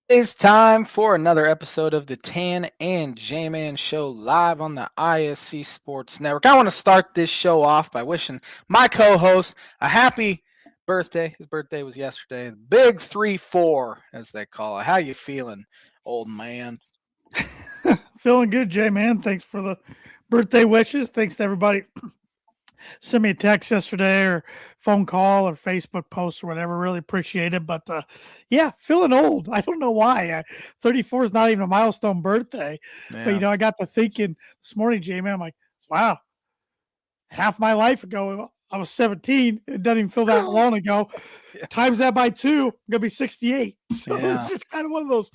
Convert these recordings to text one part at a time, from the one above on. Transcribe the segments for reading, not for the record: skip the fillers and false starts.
It's time for another episode of the Tan and J-Man Show live on the ISC Sports Network. I want to start this show off by wishing my co-host a happy birthday. His birthday was yesterday. The big 3-4, as they call it. How you feeling, old man? Feeling good, Jay, man. Thanks for the birthday wishes. Thanks to everybody. Send me a text yesterday or phone call or Facebook post or whatever. Really appreciate it. But yeah, feeling old. I don't know why. 34 is not even a milestone birthday. But, Yeah. I got to thinking this morning, Jay, man, I'm like, wow, half my life ago, I was 17. It doesn't even feel that long ago. Times that by 2, I'm going to be 68. So Yeah. it's just kind of one of those,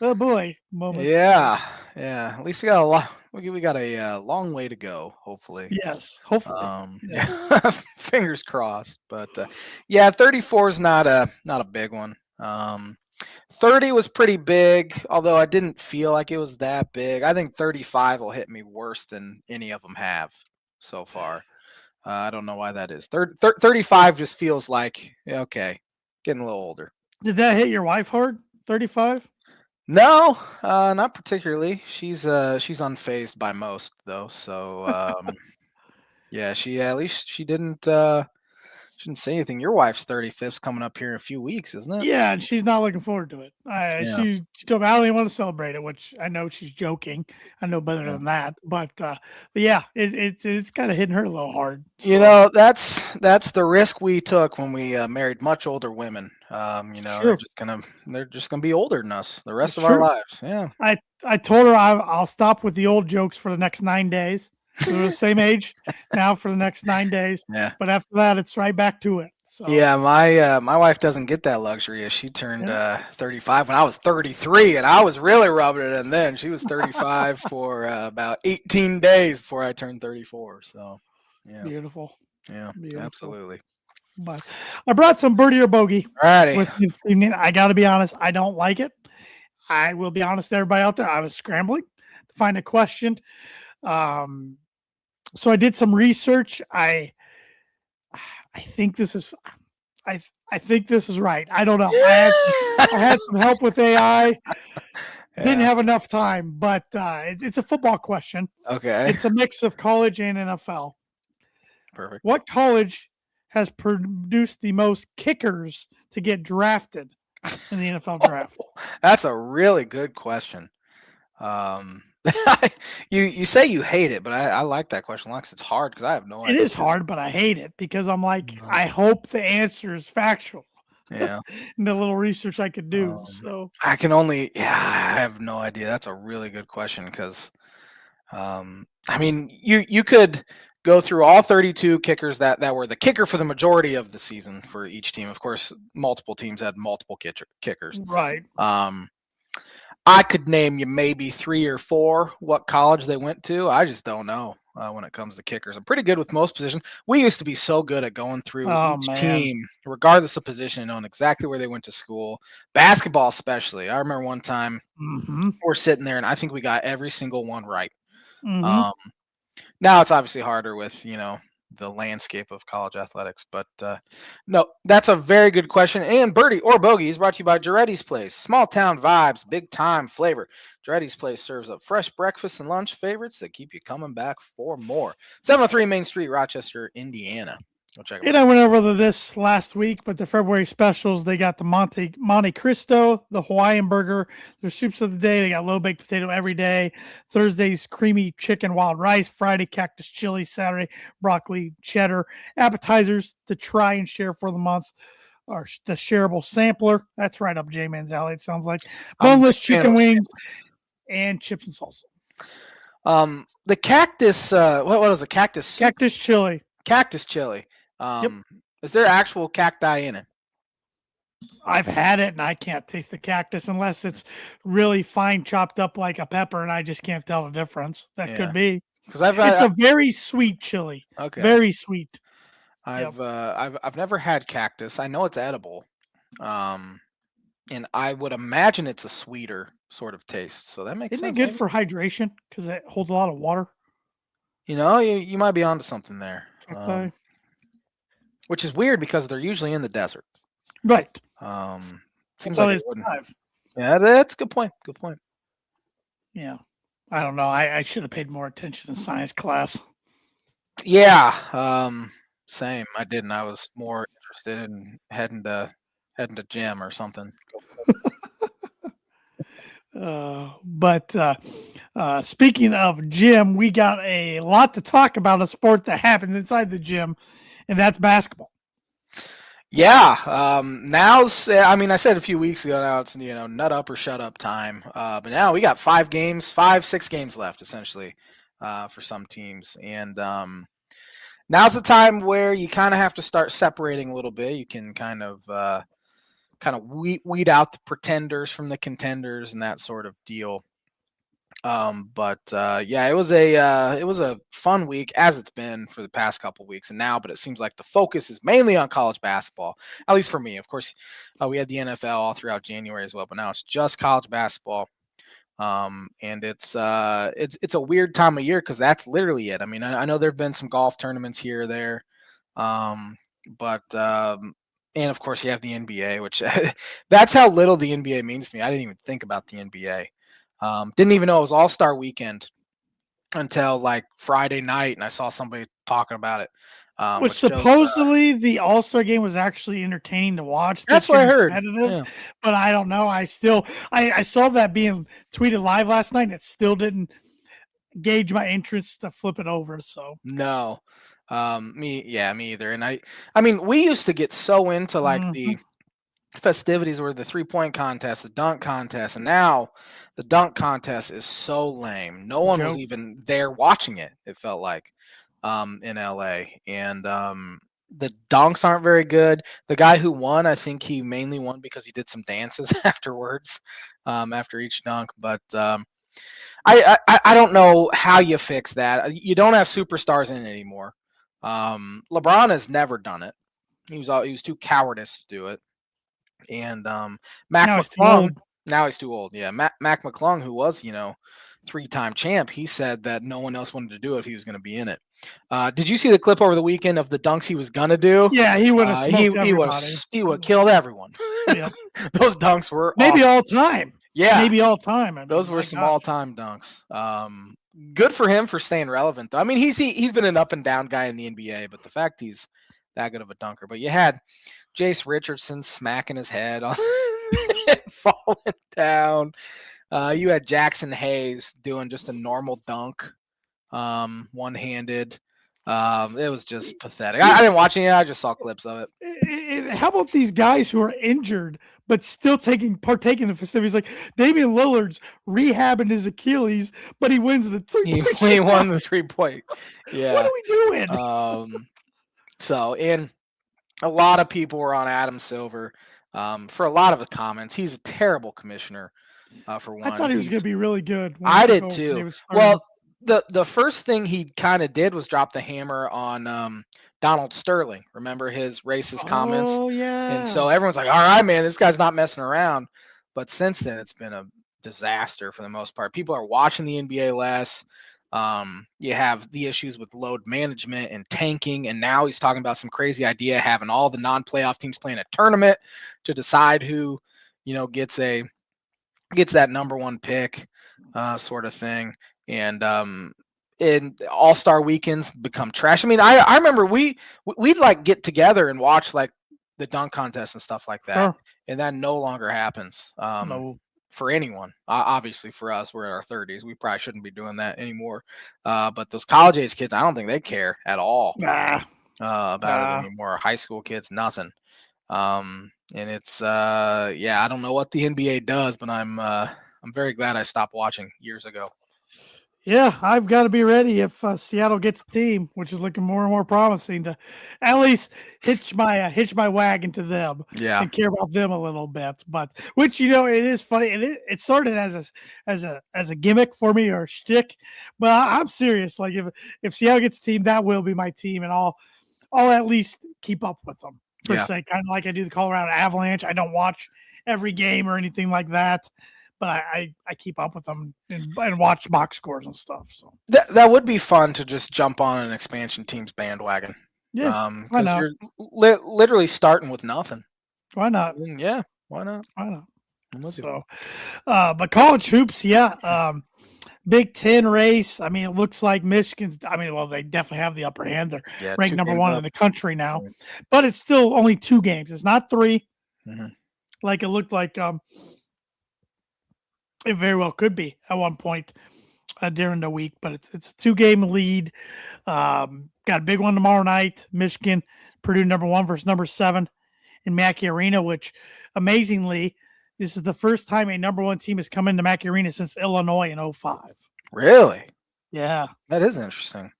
oh boy, moments. Yeah. Yeah. At least we got a lot. We got a long way to go, hopefully. Yes, hopefully. Yeah, Yes. fingers crossed. But yeah, 34 is not a big one. 30 was pretty big, although I didn't feel like it was that big. I think 35 will hit me worse than any of them have so far. I don't know why that is. 35 just feels like okay, getting a little older. Did that hit your wife hard? 35? No, not particularly. She's unfazed by most though. So yeah, she at least she didn't. Shouldn't say anything. Your wife's 35th's coming up here in a few weeks, isn't it? Yeah, and she's not looking forward to it. Yeah. She told me I don't even want to celebrate it, which I know she's joking. I know better Yeah. than that, but yeah, it's kind of hitting her a little hard. You So know, that's the risk we took when we married much older women. sure, They're just gonna be older than us the rest it's of our true. lives. Yeah. I told her I'll stop with the old jokes for the next 9 days. We're the same age now for the next 9 days, Yeah. but after that, it's right back to it. So Yeah, my wife doesn't get that luxury. She turned yeah, 35 when I was 33, and I was really rubbing it in then. She was 35 for about 18 days before I turned 34. So, yeah, beautiful, yeah, beautiful. absolutely. But I brought some birdie or bogey Alrighty. with me this evening. I got to be honest, I don't like it. I will be honest to everybody out there. I was scrambling to find a question. Um, so I did some research. I think this is I think this is right. I don't know. I had some help with AI. Didn't Yeah. have enough time, but it's a football question. Okay. It's a mix of college and NFL. Perfect. What college has produced the most kickers to get drafted in the NFL draft? That's a really good question. Um, you say you hate it, but I like that question a lot 'cause it's hard because I have no It idea. is hard, but I hate it because I'm like, No. I hope the answer is factual. Yeah. And the little research I could do. Um, So I have no idea. That's a really good question because I mean, you could go through all 32 kickers that were the kicker for the majority of the season for each team. Of course, multiple teams had multiple kickers. right. Um, I could name you maybe 3 or 4 what college they went to. I just don't know when it comes to kickers. I'm pretty good with most positions. We used to be so good at going through Oh each man. team, regardless of position, and knowing exactly where they went to school. Basketball, especially. I remember one time Mm-hmm. we're sitting there, and I think we got every single one right. Mm-hmm. Um, Now it's obviously harder with the landscape of college athletics, but no, that's a very good question. And birdie or bogey is brought to you by Jarrety's Place. Small town vibes, big time flavor. Jarrety's Place serves up fresh breakfast and lunch favorites that keep you coming back for more. 703 Main Street, Rochester, Indiana. Go check them And out. I went over this last week, but the February specials, they got the Monte Cristo, the Hawaiian burger, their soups of the day. They got low baked potato every day. Thursday's creamy chicken wild rice. Friday, cactus chili. Saturday, broccoli cheddar. Appetizers to try and share for the month or the shareable sampler. That's right up J Man's alley, it sounds like. I'm a big Boneless fan of chicken wings and chips and salsa. the cactus. What was the cactus soup? Cactus chili. Cactus chili. Yep. Is there actual cacti in it? I've had it and I can't taste the cactus unless it's really fine chopped up like a pepper and I just can't tell the difference. That Yeah, could be. because I've It's a very sweet chili. okay. Very sweet. Yep. I've never had cactus. I know it's edible. Um, and I would imagine it's a sweeter sort of taste. So that makes Isn't it sense. good Maybe. for hydration? Because it holds a lot of water. You might be onto something there. Okay. Which is weird because they're usually in the desert. Right. Um, That's seems how like they it wouldn't. survive. Yeah, that's a good point. Good point. Yeah. I don't know. I should have paid more attention in science class. Yeah, same. I didn't. I was more interested in heading to gym or something. But speaking of gym, we got a lot to talk about a sport that happens inside the gym, and that's basketball. Yeah, now's. I mean, I said a few weeks ago. Now it's nut up or shut up time. But now we got 5 games, 6 games left essentially, for some teams, and now's the time where you kind of have to start separating a little bit. You can kind of weed out the pretenders from the contenders and that sort of deal. But yeah, it was a fun week as it's been for the past couple weeks, and now, but it seems like the focus is mainly on college basketball, at least for me. Of course, we had the NFL all throughout January as well, but now it's just college basketball. And it's a weird time of year because that's literally it. I mean, I know there've been some golf tournaments here or there, um, but and of course you have the NBA, which that's how little the NBA means to me. I didn't even think about the NBA. Didn't even know it was All Star Weekend until like Friday night, and I saw somebody talking about it, Which which shows. supposedly the All Star game was actually entertaining to watch That's this what year I and heard. competitive, Yeah. but I don't know. I saw that being tweeted live last night, and it still didn't gauge my interest to flip it over. So No. Me either. And I mean, we used to get so into like mhm. the festivities were the 3-point contest, the dunk contest, and now the dunk contest is so lame. No one was Joke. even there watching it. It felt like in LA, and the dunks aren't very good. The guy who won, I think he mainly won because he did some dances afterwards, after each dunk. But I don't know how you fix that. You don't have superstars in it anymore. LeBron has never done it. He was too cowardice to do it. And Mac Now he's too McClung, old. now he's too old. Yeah, Mac McClung, who was 3-time champ, he said that no one else wanted to do it if he was going to be in it. Did you see the clip over the weekend of the dunks he was going to do? Yeah, he would have He smoked he would everybody. he would have killed everyone. Yep. Those dunks were Maybe awesome. all time. Yeah, Maybe all time. I mean, those were my some gosh. all-time dunks. Good for him for staying relevant, though. I mean, he's been an up and down guy in the NBA, but the fact he's that good of a dunker. But you had Jace Richardson smacking his head on and falling down. You had Jackson Hayes doing just a normal dunk, one-handed. It was just pathetic. I didn't watch any. I just saw clips of it. How about these guys who are injured but still partaking in the festivities? Like Damian Lillard's rehabbing his Achilles, but he wins the three-point. He won the 3-point. Yeah. What are we doing? And a lot of people were on Adam Silver for a lot of the comments. He's a terrible commissioner. For one, I thought he was going to be really good. I did too. Well, the first thing he kind of did was drop the hammer on Donald Sterling. Remember his racist comments? Oh yeah. And so everyone's like, "All right, man, this guy's not messing around." But since then, it's been a disaster for the most part. People are watching the NBA less. You have the issues with load management and tanking, and now he's talking about some crazy idea having all the non-playoff teams playing a tournament to decide who, gets that number one pick, sort of thing. And in All-Star weekends become trash. I mean, I remember we'd like get together and watch like the dunk contest and stuff like that, Sure. and that no longer happens. No. For anyone. Obviously, for us, we're in our 30s. We probably shouldn't be doing that anymore. But those college age kids, I don't think they care at all about it anymore. High school kids, nothing. And it's I don't know what the NBA does, but I'm very glad I stopped watching years ago. Yeah, I've got to be ready if Seattle gets a team, which is looking more and more promising, to at least hitch my wagon to them, and care about them a little bit. But which it is funny, and it started as a gimmick for me or a shtick, but I'm serious. Like if Seattle gets a team, that will be my team, and I'll at least keep up with them per se, kind of like I do the Colorado Avalanche. I don't watch every game or anything like that, but I keep up with them and watch box scores and stuff. So that would be fun to just jump on an expansion team's bandwagon. Yeah, because you're literally starting with nothing. Why not? Yeah, why not? Why not? I'm with you. So, but college hoops, yeah. Big Ten race. I mean, it looks like Michigan's. I mean, well, they definitely have the upper hand. They're Yeah, ranked 2 number games one in up. the country now, Right. but it's still only 2 games. It's not 3, Mhm. like it looked like. It very well could be at one point during the week, but it's a 2-game lead. Got a big one tomorrow night. Michigan, Purdue, number 1 versus number 7 in Mackey Arena, which amazingly, this is the first time a number 1 team has come into Mackey Arena since Illinois in 05. Really? Yeah. That is interesting.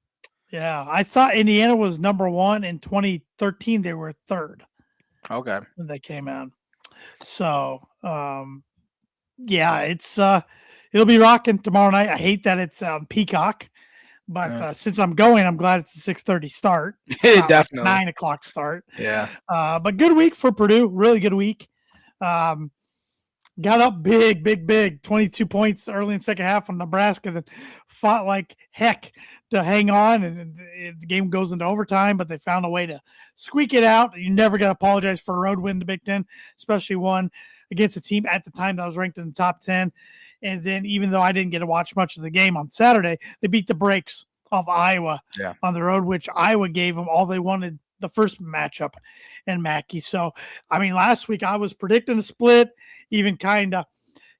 Yeah. I thought Indiana was number 1 in 2013. They were 3rd Okay. when they came in. So, yeah, it'll be rocking tomorrow night. I hate that it's on Peacock, but Yeah. since I'm going, I'm glad it's a 6:30 start, not like Definitely. 9 o'clock start. Yeah. But good week for Purdue, really good week. Got up big, 22 points early in second half on Nebraska, then fought like heck to hang on, and the game goes into overtime, but they found a way to squeak it out. You never got to apologize for a road win to Big Ten, especially one against a team at the time that was ranked in the top 10. And then even though I didn't get to watch much of the game on Saturday, they beat the brakes off Iowa on the road, which Iowa gave them all they wanted the first matchup in Mackey. So, I mean, last week I was predicting a split, even kind of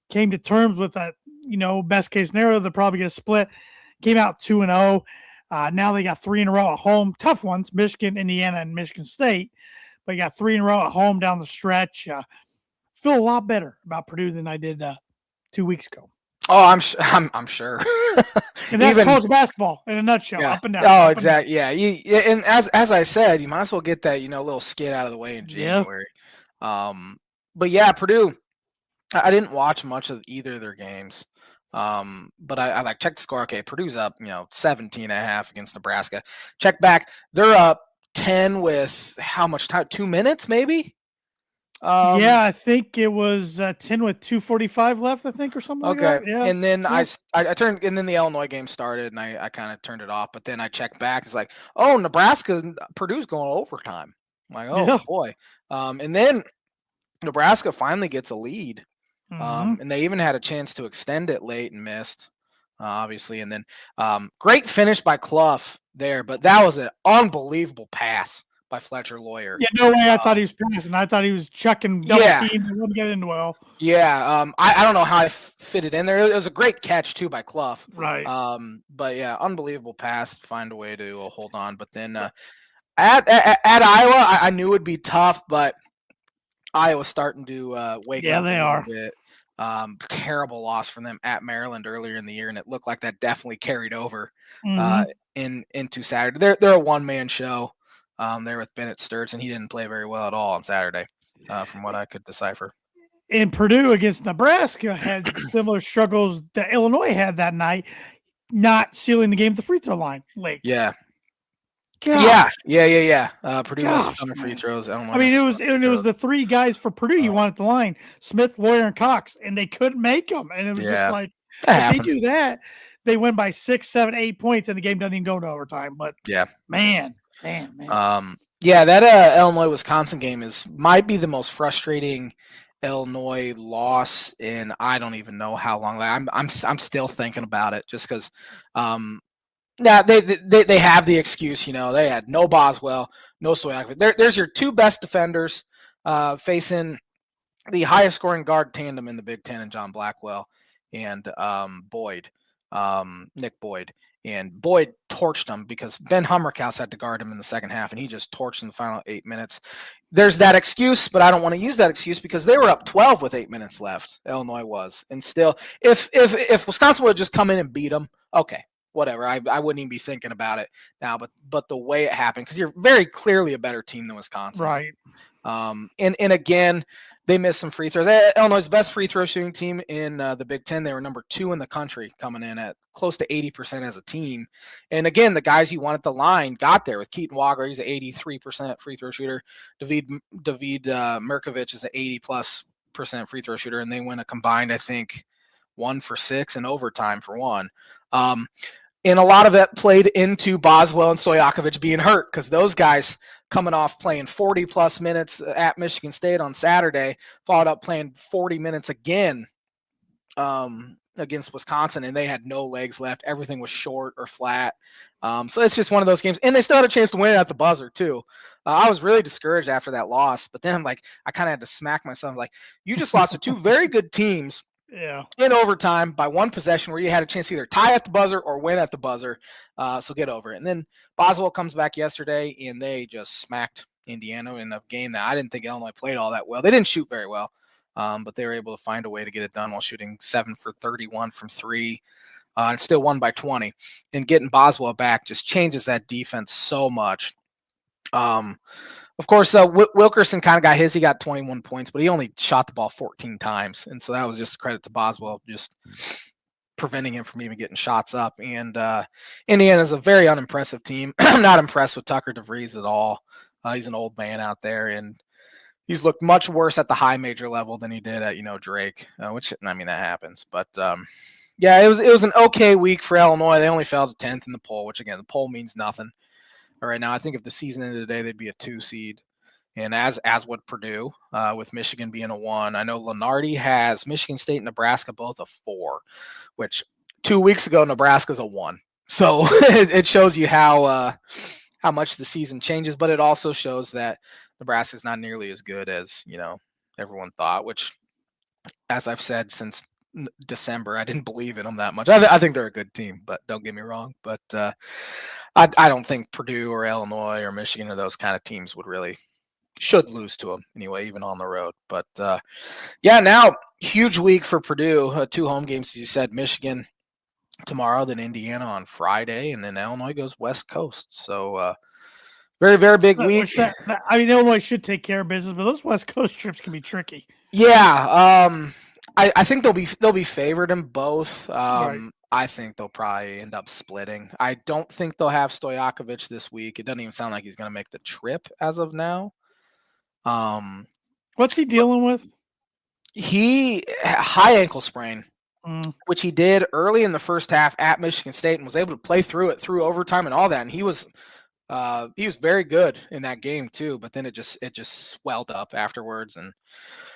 came to terms with that, best case scenario, they'll probably get a split. Came out 2-0. Now they got 3 in a row at home. Tough ones, Michigan, Indiana, and Michigan State. But you got 3 in a row at home down the stretch. Feel a lot better about Purdue than I did 2 weeks ago. Oh, I'm sure. And that's college basketball in a nutshell, yeah. up and down. Oh, exactly. Yeah. And as I said, you might as well get that little skid out of the way in January. Yeah. But yeah, Purdue. I didn't watch much of either of their games. But I like checked the score. Okay, Purdue's up, 17.5 against Nebraska. Check back. They're up 10 with how much time? 2 minutes, maybe? Yeah, I think it was 10 with 2:45 left, I think, or something like that. Yeah. And then I turned, and then the Illinois game started, and I kind of turned it off. But then I checked back. It's like, oh, Purdue's going overtime. I'm like, oh boy. And then Nebraska finally gets a lead. And they even had a chance to extend it late and missed, obviously. And then great finish by Clough there, but that was an unbelievable pass by Fletcher Lawyer. Yeah, no way I thought he was passing. I thought he was chucking double team and wouldn't get in well. Yeah, I don't know how I fit it in there. It was a great catch, too, by Clough. Right. But, yeah, unbelievable pass. Find a way to hold on. But then at Iowa, I knew it would be tough, but Iowa's starting to wake up they a are. bit. Terrible loss from them at Maryland earlier in the year, and it looked like that definitely carried over into Saturday. They're a one-man show there with Bennett Sturts, and he didn't play very well at all on Saturday, from what I could decipher. And Purdue against Nebraska had similar struggles that Illinois had that night, not sealing the game at the free throw line late. Yeah. Gosh. Yeah. Purdue missed a ton of free throws. I mean, it was the 3 guys for Purdue you wanted the line: Smith, Lawyer, and Cox, and they couldn't make them. And it was just like, if they do that, they win by 6, 7, 8 points, and the game doesn't even go to overtime. But man. Yeah, that Illinois-Wisconsin game might be the most frustrating Illinois loss in I don't even know how long. Like, I'm still thinking about it just because. Yeah, they have the excuse, they had no Boswell, no Stojakovic. There's your 2 best defenders facing the highest scoring guard tandem in the Big Ten, and John Blackwell and Boyd, Nick Boyd. And Boyd torched him because Ben Hummerkaus had to guard him in the second half, and he just torched in the final 8 minutes. There's that excuse, but I don't want to use that excuse because they were up 12 with 8 minutes left. Illinois was, and still, if Wisconsin would have just come in and beat them, okay. Whatever, I wouldn't even be thinking about it now, but the way it happened, because you're very clearly a better team than Wisconsin, right? And again, they missed some free throws. Illinois' best free throw shooting team in the Big Ten. They were number 2 in the country, coming in at close to 80% as a team. And again, the guys you want at the line got there with Keaton Walker. He's an 83% free throw shooter. David Mirkovic is an 80+% free throw shooter, and they win a combined, I think, 1 for 6 and overtime for 1. And a lot of it played into Boswell and Stojakovic being hurt because those guys coming off playing 40 plus minutes at Michigan State on Saturday, followed up playing 40 minutes again against Wisconsin, and they had no legs left. Everything was short or flat. So it's just one of those games, and they still had a chance to win at the buzzer too. I was really discouraged after that loss, but then like I kind of had to smack myself, like, you just lost to two very good teams in overtime by one possession where you had a chance to either tie at the buzzer or win at the buzzer. So get over it. And then Boswell comes back yesterday, and they just smacked Indiana in a game that I didn't think Illinois played all that well. They didn't shoot very well. But they were able to find a way to get it done while shooting 7 for 31 from 3, and still won by 20. And getting Boswell back just changes that defense so much. Of course, Wilkerson kind of got his. He got 21 points, but he only shot the ball 14 times. And so that was just a credit to Boswell, just preventing him from even getting shots up. And Indiana's a very unimpressive team. I'm not impressed with Tucker DeVries at all. He's an old man out there, and he's looked much worse at the high major level than he did at, Drake, which, I mean, that happens. But, yeah, it was an okay week for Illinois. They only fell to 10th in the poll, which, again, the poll means nothing right now. I think if the season ended today, they'd be a 2 seed. And as would Purdue, with Michigan being a 1. I know Lenardi has Michigan State and Nebraska both a 4, which 2 weeks ago, Nebraska's a 1. So it shows you how much the season changes, but it also shows that Nebraska's not nearly as good as, everyone thought, which, as I've said since December, I didn't believe in them that much. I think they're a good team, but don't get me wrong. But I don't think Purdue or Illinois or Michigan or those kind of teams should lose to them anyway, even on the road. But yeah, now huge week for Purdue. 2 home games, as you said, Michigan tomorrow, then Indiana on Friday, and then Illinois goes West Coast. So very, very big week. Illinois should take care of business, but those West Coast trips can be tricky. Yeah, I think they'll be favored in both. Right. I think they'll probably end up splitting. I don't think they'll have Stojakovic this week. It doesn't even sound like he's going to make the trip as of now. What's he dealing with? He high ankle sprain, which he did early in the first half at Michigan State and was able to play through it through overtime and all that. And he was very good in that game too, but then it just swelled up afterwards and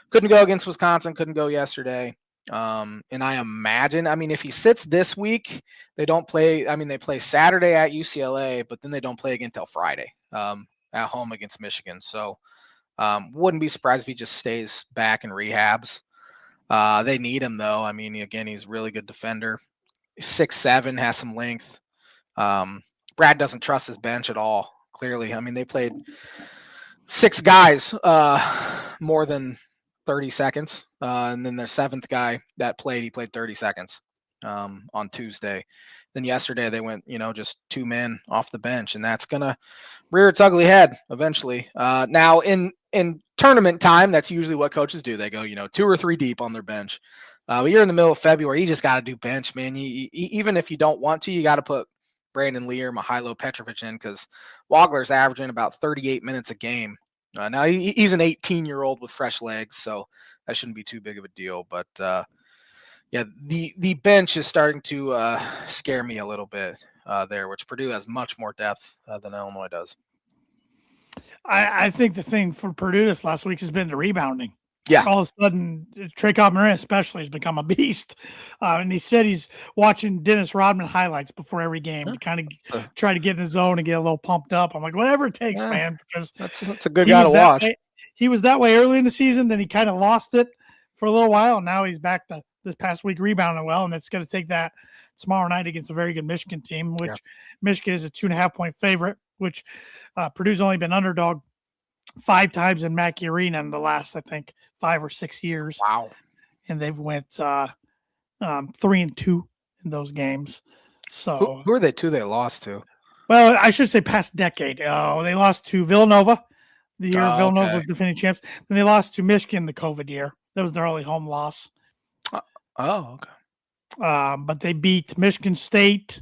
couldn't go against Wisconsin, couldn't go yesterday. And I imagine, if he sits this week, they don't play. They play Saturday at UCLA, but then they don't play again until Friday at home against Michigan. So wouldn't be surprised if he just stays back and rehabs. They need him though. Again, he's a really good defender. 6'7", has some length. Brad doesn't trust his bench at all, clearly. They played 6 guys more than 30 seconds. And then their 7th guy that he played 30 seconds on Tuesday. Then yesterday they went, just 2 men off the bench, and that's going to rear its ugly head eventually. Now, in tournament time, that's usually what coaches do. They go, 2 or 3 deep on their bench. But you're in the middle of February. You just got to do bench, man. Even if you don't want to, you got to put Brandon Lee or Mihailo Petrovic in, because Wagler's averaging about 38 minutes a game. Now he's an 18-year-old with fresh legs, so that shouldn't be too big of a deal. But yeah, the bench is starting to scare me a little bit there, which Purdue has much more depth than Illinois does. I think the thing for Purdue this last week has been the rebounding. Yeah. All of a sudden, Trey Marin especially has become a beast. And he said he's watching Dennis Rodman highlights before every game to kind of try to get in the zone and get a little pumped up. I'm like, whatever it takes, man, because that's a good guy to watch. He was that way early in the season, then he kind of lost it for a little while, and now he's back to this past week rebounding well, and it's going to take that tomorrow night against a very good Michigan team, which Michigan is a 2.5-point favorite, which Purdue's only been underdog 5 times in Mackey Arena in the last, I think, 5 or 6 years. Wow. And they've went 3-2 in those games. So who are they to they lost to? Well, I should say past decade. They lost to Villanova the year Villanova was defending champs. Then they lost to Michigan the COVID year. That was their only home loss. Okay. But they beat Michigan State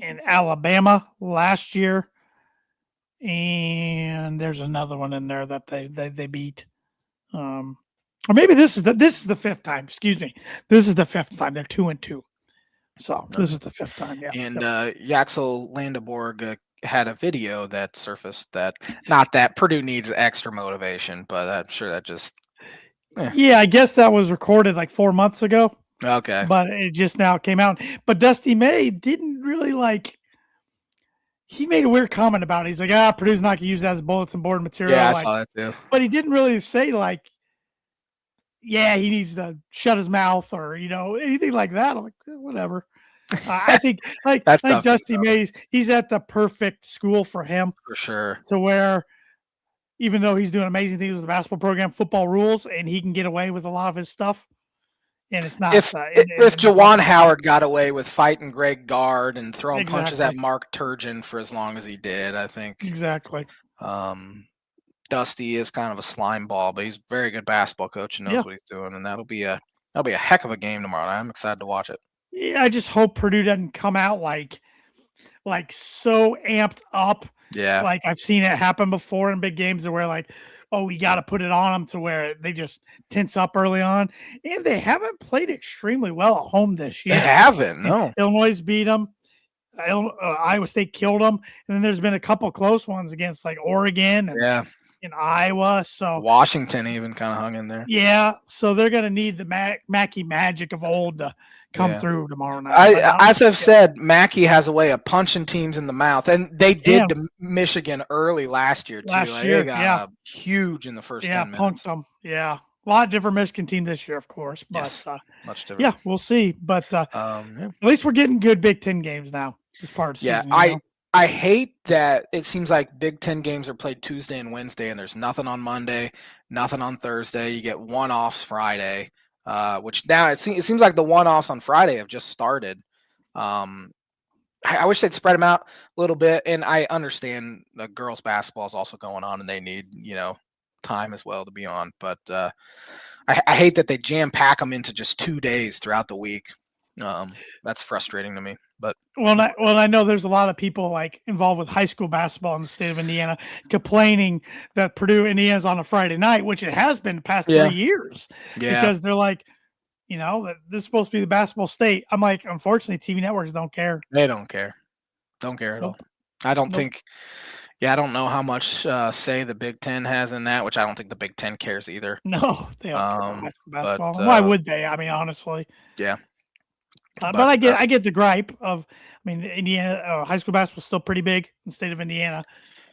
and Alabama last year. And there's another one in there that they beat. Or maybe this is the 5th time. Excuse me. This is the 5th time. They're 2-2. So this is the 5th time. Yeah. And Yaxel Landeborg had a video that surfaced that not that Purdue needs extra motivation, but I'm sure that just Yeah, I guess that was recorded like 4 months ago, okay. but it just now came out. But Dusty May didn't really he made a weird comment about it. He's like, Purdue's not gonna use that as bulletin board Yeah, material. I Like, saw that too. but he didn't really say yeah, he needs to shut his mouth or anything like that. I'm like, whatever. I think That's like Duffy Dusty Mays, he's at the perfect school for him for sure. to where even though he's doing amazing things with the basketball program, football rules, and he can get away with a lot of his stuff. And it's not If in the Jawan public eye. Howard got away with fighting Greg Gard and throwing punches at Exactly. Mark Turgeon for as long as he did, I think Exactly. Dusty is kind of a slime ball, but he's a very good basketball coach and knows Yeah. what he's doing, and that'll be a heck of a game tomorrow. I'm excited to watch it. Yeah, I just hope Purdue doesn't come out like so amped up. Yeah, Like I've seen it happen before in big games where oh, we got to put it on them to where they just tense up early on. And they haven't played extremely well at home this they year. haven't. No, Illinois beat them. Iowa State killed them. And then there's been a couple close ones against like Oregon and in Iowa. So Washington even kind of hung in there. Yeah. So they're going to need the Mackey magic of old to come through tomorrow night. As I've said, Mackey has a way of punching teams in the mouth, and they did to Michigan early last year too. They got huge in the first 10 minutes. Punked them. Yeah, a lot different Michigan team this year, of course, but much different. Yeah, we'll see. But at least we're getting good Big Ten games now. This part of the season. I hate that it seems like Big Ten games are played Tuesday and Wednesday, and there's nothing on Monday, nothing on Thursday. You get one-offs Friday. Which now it seems like the one-offs on Friday have just started. I wish they'd spread them out a little bit, and I understand the girls' basketball is also going on, and they need time as well to be on. But I hate that they jam-pack them into just 2 days throughout the week. That's frustrating to me. But I know there's a lot of people involved with high school basketball in the state of Indiana complaining that Purdue Indiana's on a Friday night, which it has been the past 3 years. Yeah. Because they're like, that this is supposed to be the basketball state. I'm like, unfortunately, TV networks don't care. They don't care. Don't care at all. I don't think. Yeah, I don't know how much say the Big Ten has in that, which I don't think the Big Ten cares either. No, they don't care about high school basketball. Why would they? I mean, honestly. Yeah. But I get the gripe of, Indiana high school basketball is still pretty big in the state of Indiana,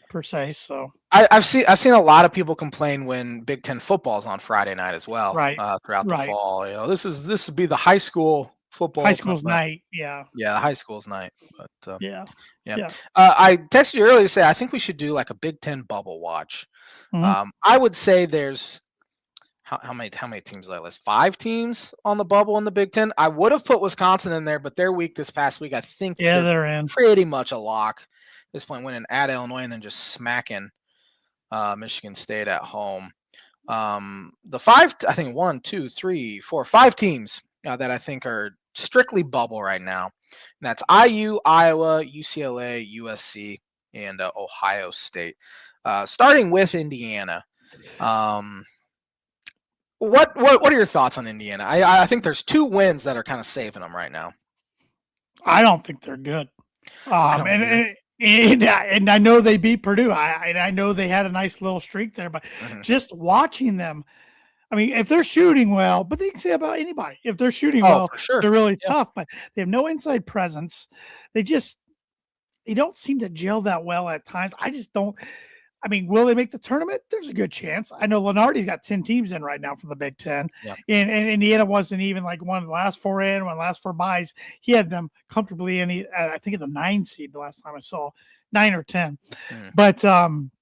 per se. So I've seen a lot of people complain when Big Ten football is on Friday night as well. Right. Throughout the fall, this would be the high school football. High school's night. Yeah. Yeah, the high school's night. But yeah. I texted you earlier to say I think we should do like a Big Ten bubble watch. Mm-hmm. I would say there's. How many teams did I list? 5 teams on the bubble in the Big Ten. I would have put Wisconsin in there, but their week this past week, I think they're in pretty much a lock at this point, winning at Illinois and then just smacking Michigan State at home. The 5, I think 1, 2, 3, 4, 5 teams that I think are strictly bubble right now. And that's IU, Iowa, UCLA, USC, and Ohio State. Starting with Indiana. What are your thoughts on Indiana? I think there's 2 wins that are kind of saving them right now. I don't think they're good. And I know they beat Purdue. I know they had a nice little streak there, but just watching them, if they're shooting well, but they can say about anybody. If they're shooting well, sure. They're really tough, but they have no inside presence. They don't seem to gel that well at times. I just don't. Will they make the tournament? There's a good chance. I know Lenardi's got 10 teams in right now from the Big Ten. Yeah. And Indiana wasn't even like one of the last 4 in, one of the last 4 buys. He had them comfortably in, I think, in the 9 seed the last time I saw, 9 or 10. But I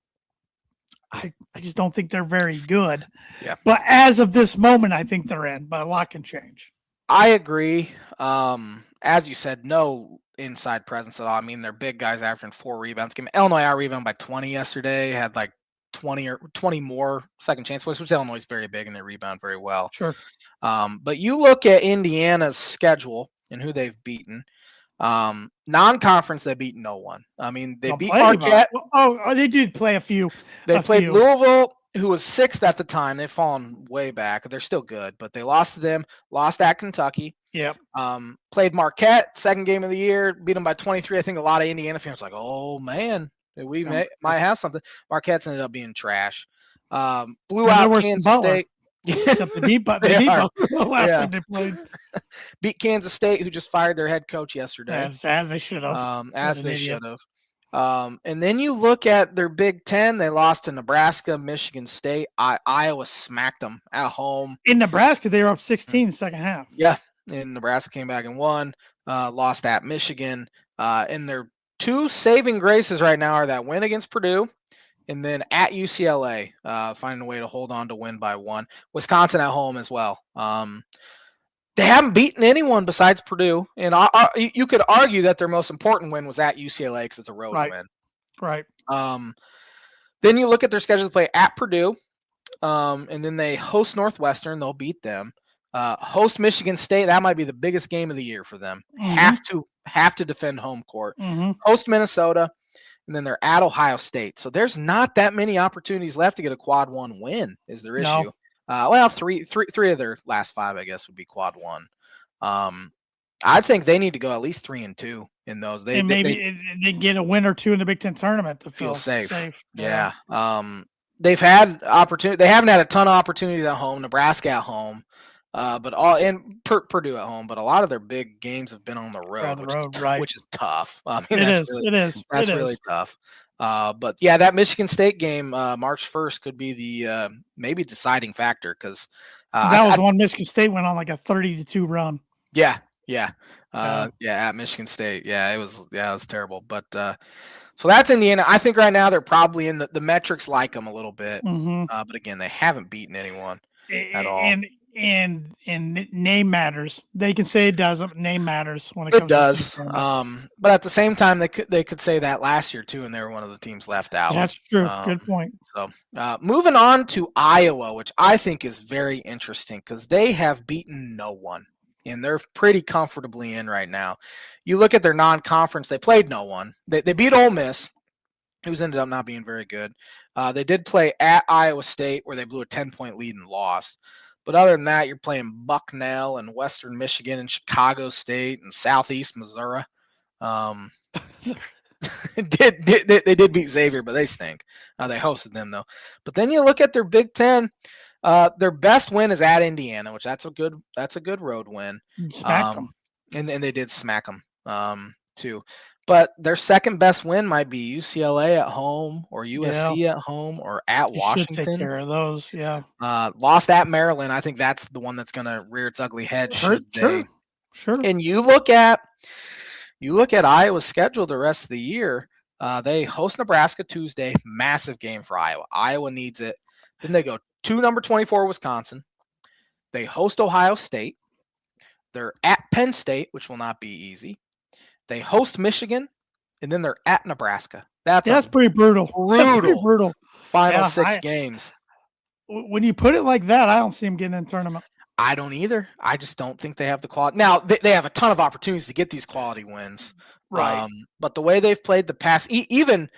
just don't think they're very good. Yeah. But as of this moment, I think they're in, but a lot can change. I agree. As you said, no inside presence at all. They're big guys averaging 4 rebounds. Illinois out rebounded by 20 yesterday. Had like 20 more second chance points, which Illinois is very big and they rebound very well. Sure. But you look at Indiana's schedule and who they've beaten. Non-conference, they beat no one. They beat Marquette. They did play a few. They played Louisville, who was 6th at the time. They've fallen way back. They're still good, but they lost to them. Lost at Kentucky. Yep. Played Marquette, second game of the year, beat them by 23. I think a lot of Indiana fans were like, oh, man, we might have something. Marquette's ended up being trash. Blew out Kansas State. Except they beat Butler the last time they played. Beat Kansas State, who just fired their head coach yesterday. As they should have. As they should have. And then you look at their Big Ten. They lost to Nebraska, Michigan State. Iowa smacked them at home. In Nebraska, they were up 16 second half. Yeah, and Nebraska came back and won. Lost at Michigan. And their two saving graces right now are that win against Purdue and then at UCLA, finding a way to hold on to win by 1. Wisconsin at home as well. They haven't beaten anyone besides Purdue, and you could argue that their most important win was at UCLA because it's a road win. Right. Then you look at their schedule to play at Purdue, and then they host Northwestern. They'll beat them. Host Michigan State. That might be the biggest game of the year for them. Mm-hmm. Have to defend home court. Mm-hmm. Host Minnesota, and then they're at Ohio State. So there's not that many opportunities left to get a quad 1 win. Is their issue? Well, three of their last 5, I guess, would be quad 1. I think they need to go at least 3-2 in those. They get a win or 2 in the Big Ten tournament to feel safe. Yeah. They've had opportunity. They haven't had a ton of opportunities at home. Nebraska at home, but Purdue at home. But a lot of their big games have been on the road, which is tough. I mean, it is. That's really tough. But yeah, that Michigan State game, March 1st, could be the maybe deciding factor because that was one Michigan State went on like a 30-2 run. Yeah. At Michigan State, it was terrible. But so that's Indiana. I think right now they're probably in the metrics like them a little bit, but again, they haven't beaten anyone at all. And name matters. They can say it doesn't. Name matters when it comes. It does. But at the same time, they could say that last year too, and they were one of the teams left out. That's true. Good point. So moving on to Iowa, which I think is very interesting because they have beaten no one, and they're pretty comfortably in right now. You look at their non-conference; they played no one. They beat Ole Miss, who's ended up not being very good. They did play at Iowa State, where they blew a 10-point lead and lost. But other than that, you're playing Bucknell and Western Michigan and Chicago State and Southeast Missouri. They did beat Xavier, but they stink. They hosted them though. But then you look at their Big Ten. Their best win is at Indiana, which that's a good road win. Smack them, and they did smack them too. But their second best win might be UCLA at home or USC at home or at Washington. Should take care of those, Lost at Maryland. I think that's the one that's going to rear its ugly head. Sure. And you look at Iowa's schedule the rest of the year. They host Nebraska Tuesday. Massive game for Iowa. Iowa needs it. Then they go to number 24 Wisconsin. They host Ohio State. They're at Penn State, which will not be easy. They host Michigan, and then they're at Nebraska. That's pretty brutal. Final 6 games. When you put it like that, I don't see them getting in the tournament. I don't either. I just don't think they have the quality. Now, they have a ton of opportunities to get these quality wins. Right. But the way they've played the past, even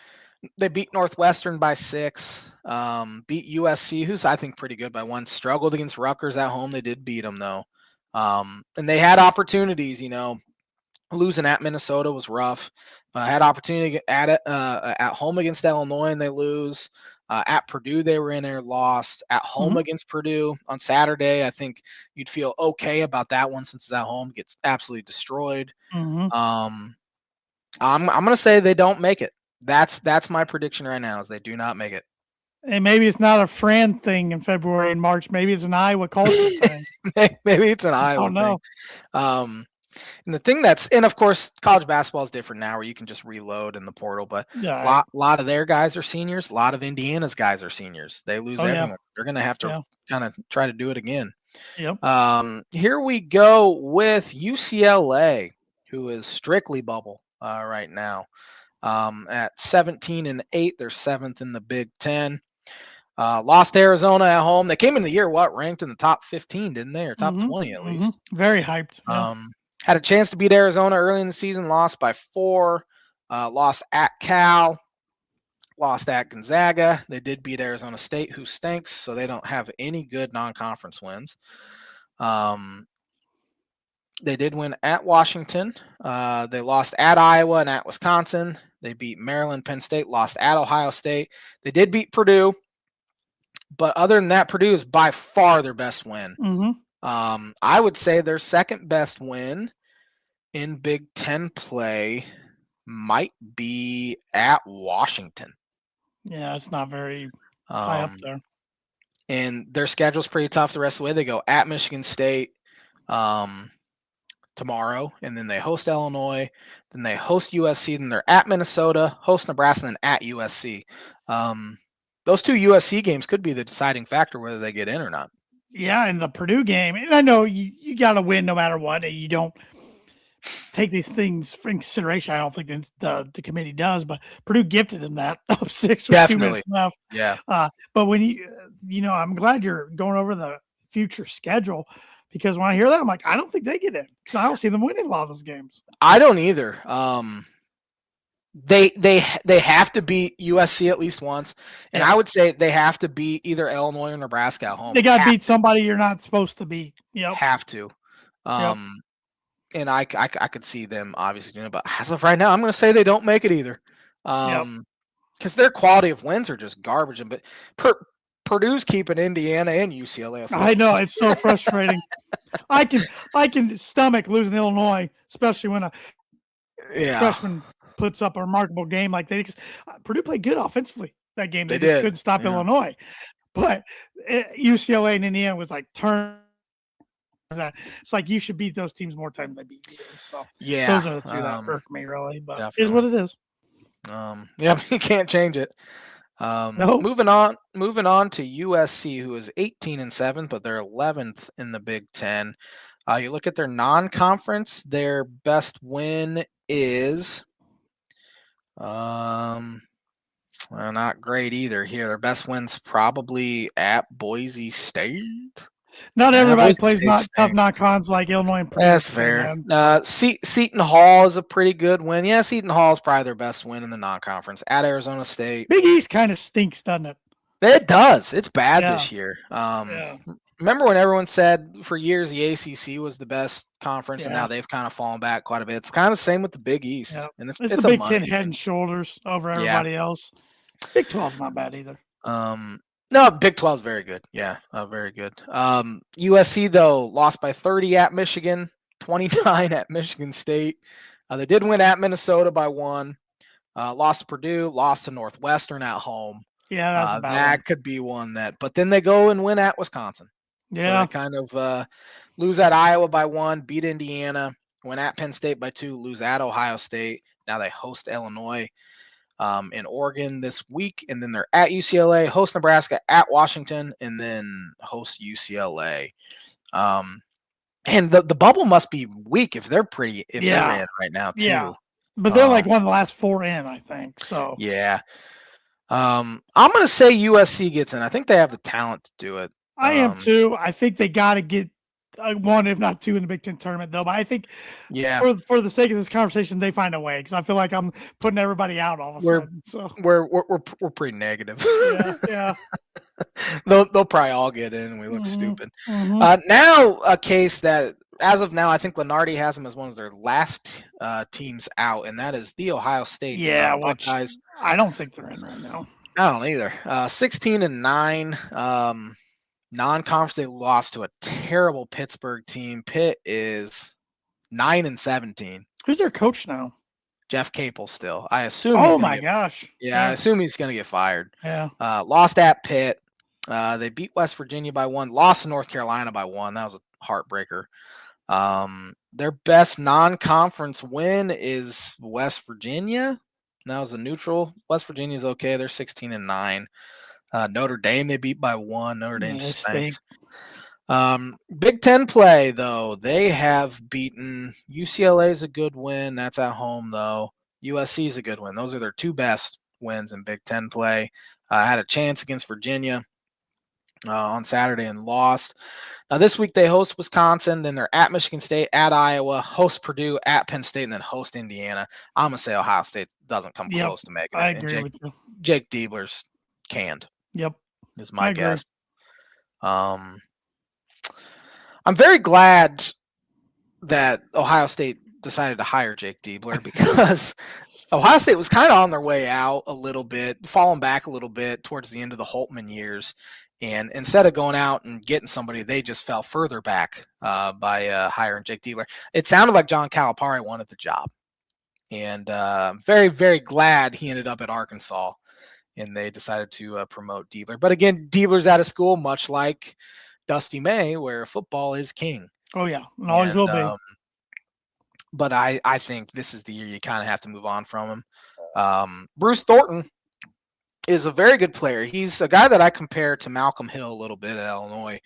they beat Northwestern by 6, beat USC, who's I think pretty good by 1, struggled against Rutgers at home. They did beat them, though. And they had opportunities, losing at Minnesota was rough. Had opportunity at home against Illinois, and they lose. At Purdue, they were in there, lost. At home against Purdue on Saturday, I think you'd feel okay about that one since it's at home. Gets absolutely destroyed. I'm going to say they don't make it. That's my prediction right now is they do not make it. And maybe it's not a Fran thing in February and March. Maybe it's an Iowa culture thing. Maybe it's an Iowa thing. And the thing and of course, college basketball is different now where you can just reload in the portal, but a lot of their guys are seniors. A lot of Indiana's guys are seniors. They lose everyone. They're going to have to kind of try to do it again. Yep. Here we go with UCLA, who is strictly bubble right now. At 17-8, they're 7th in the Big Ten. Lost to Arizona at home. They came into the year, ranked in the top 15, didn't they? Or top 20 at least. Very hyped. Had a chance to beat Arizona early in the season, lost by 4. Lost at Cal. Lost at Gonzaga. They did beat Arizona State, who stinks, so they don't have any good non-conference wins. They did win at Washington. They lost at Iowa and at Wisconsin. They beat Maryland, Penn State, lost at Ohio State. They did beat Purdue, but other than that, Purdue is by far their best win. I would say their second best win in Big Ten play might be at Washington. Yeah, it's not very high up there. And their schedule's pretty tough the rest of the way. They go at Michigan State tomorrow, and then they host Illinois, then they host USC, then they're at Minnesota, host Nebraska, and then at USC. Those two USC games could be the deciding factor whether they get in or not. Yeah, and the Purdue game, and I know you got to win no matter what, and you don't take these things for consideration. I don't think the committee does, but Purdue gifted them that up 6 with Definitely. 2 minutes left. Yeah. But when I'm glad you're going over the future schedule, because when I hear that, I'm like, I don't think they get in because I don't see them winning a lot of those games. I don't either. They have to beat USC at least once, and I would say they have to beat either Illinois or Nebraska at home. They got to beat somebody you're not supposed to beat. Yep. Have to. And I could see them obviously doing it, but as of right now, I'm going to say they don't make it either. Because their quality of wins are just garbage. But Purdue's keeping Indiana and UCLA afloat. I know, it's so frustrating. I can stomach losing Illinois, especially when a freshman puts up a remarkable game like that. Purdue played good offensively that game. They just couldn't stop Illinois. But UCLA and Indiana was like turn. That it's like you should beat those teams more times than they beat you. So those are the two that irk me really, but definitely. It is what it is. You can't change it. No. Moving on to USC, who is 18-7, but they're 11th in the Big Ten. You look at their non-conference, their best win is not great either here. Their best win's probably at Boise State. Not everybody plays tough non-cons like Illinois and Purdue. That's fair. Seton Hall is a pretty good win. Yeah, Seton Hall is probably their best win in the non-conference at Arizona State. Big East kind of stinks, doesn't it? It does. It's bad this year. Remember when everyone said for years the ACC was the best conference, and now they've kind of fallen back quite a bit. It's kind of the same with the Big East. Yeah. And it's the Big Ten head and shoulders over everybody else. Big 12's not bad either. No, Big 12 is very good. Yeah, very good. USC, though, lost by 30 at Michigan, 29 at Michigan State. They did win at Minnesota by 1. Lost to Purdue, lost to Northwestern at home. Yeah, that's about that could be one but then they go and win at Wisconsin. Yeah. So they kind of lose at Iowa by 1, beat Indiana, win at Penn State by 2, lose at Ohio State. Now they host Illinois. In Oregon this week, and then they're at UCLA, host Nebraska, at Washington, and then host UCLA. And the bubble must be weak if they're they're in right now too. Yeah, but they're like one of the last 4 in, I think. So yeah, I'm gonna say USC gets in. I think they have the talent to do it. I am too. I think they got to get 1, if not 2, in the Big Ten tournament, though. But I think, for the sake of this conversation, they find a way because I feel like I'm putting everybody out all of a sudden. So we're pretty negative. Yeah. They'll probably all get in, and we look stupid. Now, a case that, as of now, I think Lenardi has them as one of their last teams out, and that is the Ohio State Buckeyes. I don't think they're in right now. I don't either. 16-9. Non-conference, they lost to a terrible Pittsburgh team. Pitt is 9-17. Who's their coach now? Jeff Capel still. I assume. Oh my gosh. Yeah, I assume he's going to get fired. Yeah. Lost at Pitt. They beat West Virginia by 1. Lost to North Carolina by 1. That was a heartbreaker. Their best non-conference win is West Virginia. That was a neutral. West Virginia's okay. They're 16-9. Notre Dame they beat by 1. Notre Dame stinks. Big Ten play though, they have beaten UCLA is a good win. That's at home though. USC is a good win. Those are their 2 best wins in Big Ten play. Had a chance against Virginia on Saturday and lost. Now this week they host Wisconsin, then they're at Michigan State, at Iowa, host Purdue, at Penn State, and then host Indiana. I'm gonna say Ohio State doesn't come close to making it. I agree with you. Jake Diebler's canned. Yep. Is my guess. I'm very glad that Ohio State decided to hire Jake Diebler because Ohio State was kind of on their way out a little bit, falling back a little bit towards the end of the Holtman years. And instead of going out and getting somebody, they just fell further back by hiring Jake Diebler. It sounded like John Calipari wanted the job. And very, very glad he ended up at Arkansas. And they decided to promote Diebler. But again, Diebler's out of school, much like Dusty May, where football is king. Oh, yeah. And always will be. But I think this is the year you kind of have to move on from him. Bruce Thornton is a very good player. He's a guy that I compare to Malcolm Hill a little bit at Illinois.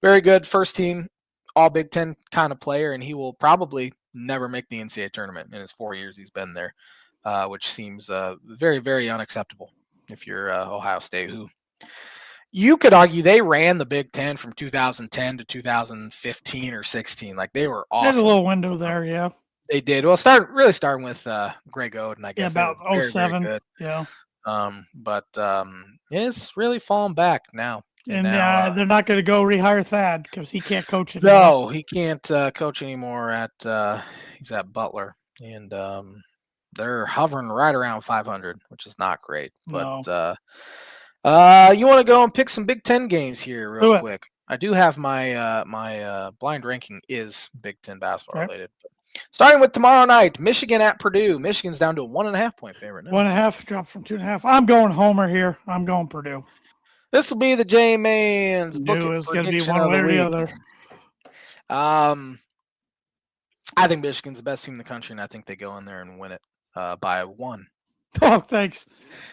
Very good first team, all Big Ten kind of player, and he will probably never make the NCAA tournament in his 4 years he's been there, which seems very, very unacceptable if you're Ohio State, who you could argue they ran the Big Ten from 2010 to 2015 or 16. Like they were awesome. There's a little window there, yeah. They did. Well, starting with Greg Oden, I guess. Yeah, about 07. Very good. Yeah. But it's really falling back now. And now, they're not going to go rehire Thad because he can't coach anymore. No, he can't coach anymore he's at Butler. And they're hovering right around 500, which is not great. But you want to go and pick some Big Ten games here real quick. I do have my my blind ranking is Big Ten basketball related. Starting with tomorrow night, Michigan at Purdue. Michigan's down to a 1.5 point favorite now. 1.5 dropped from 2.5. I'm going Homer here. I'm going Purdue. This will be the J Man's book. It's going to be one way or the other. I think Michigan's the best team in the country, and I think they go in there and win it by 1. Oh, thanks.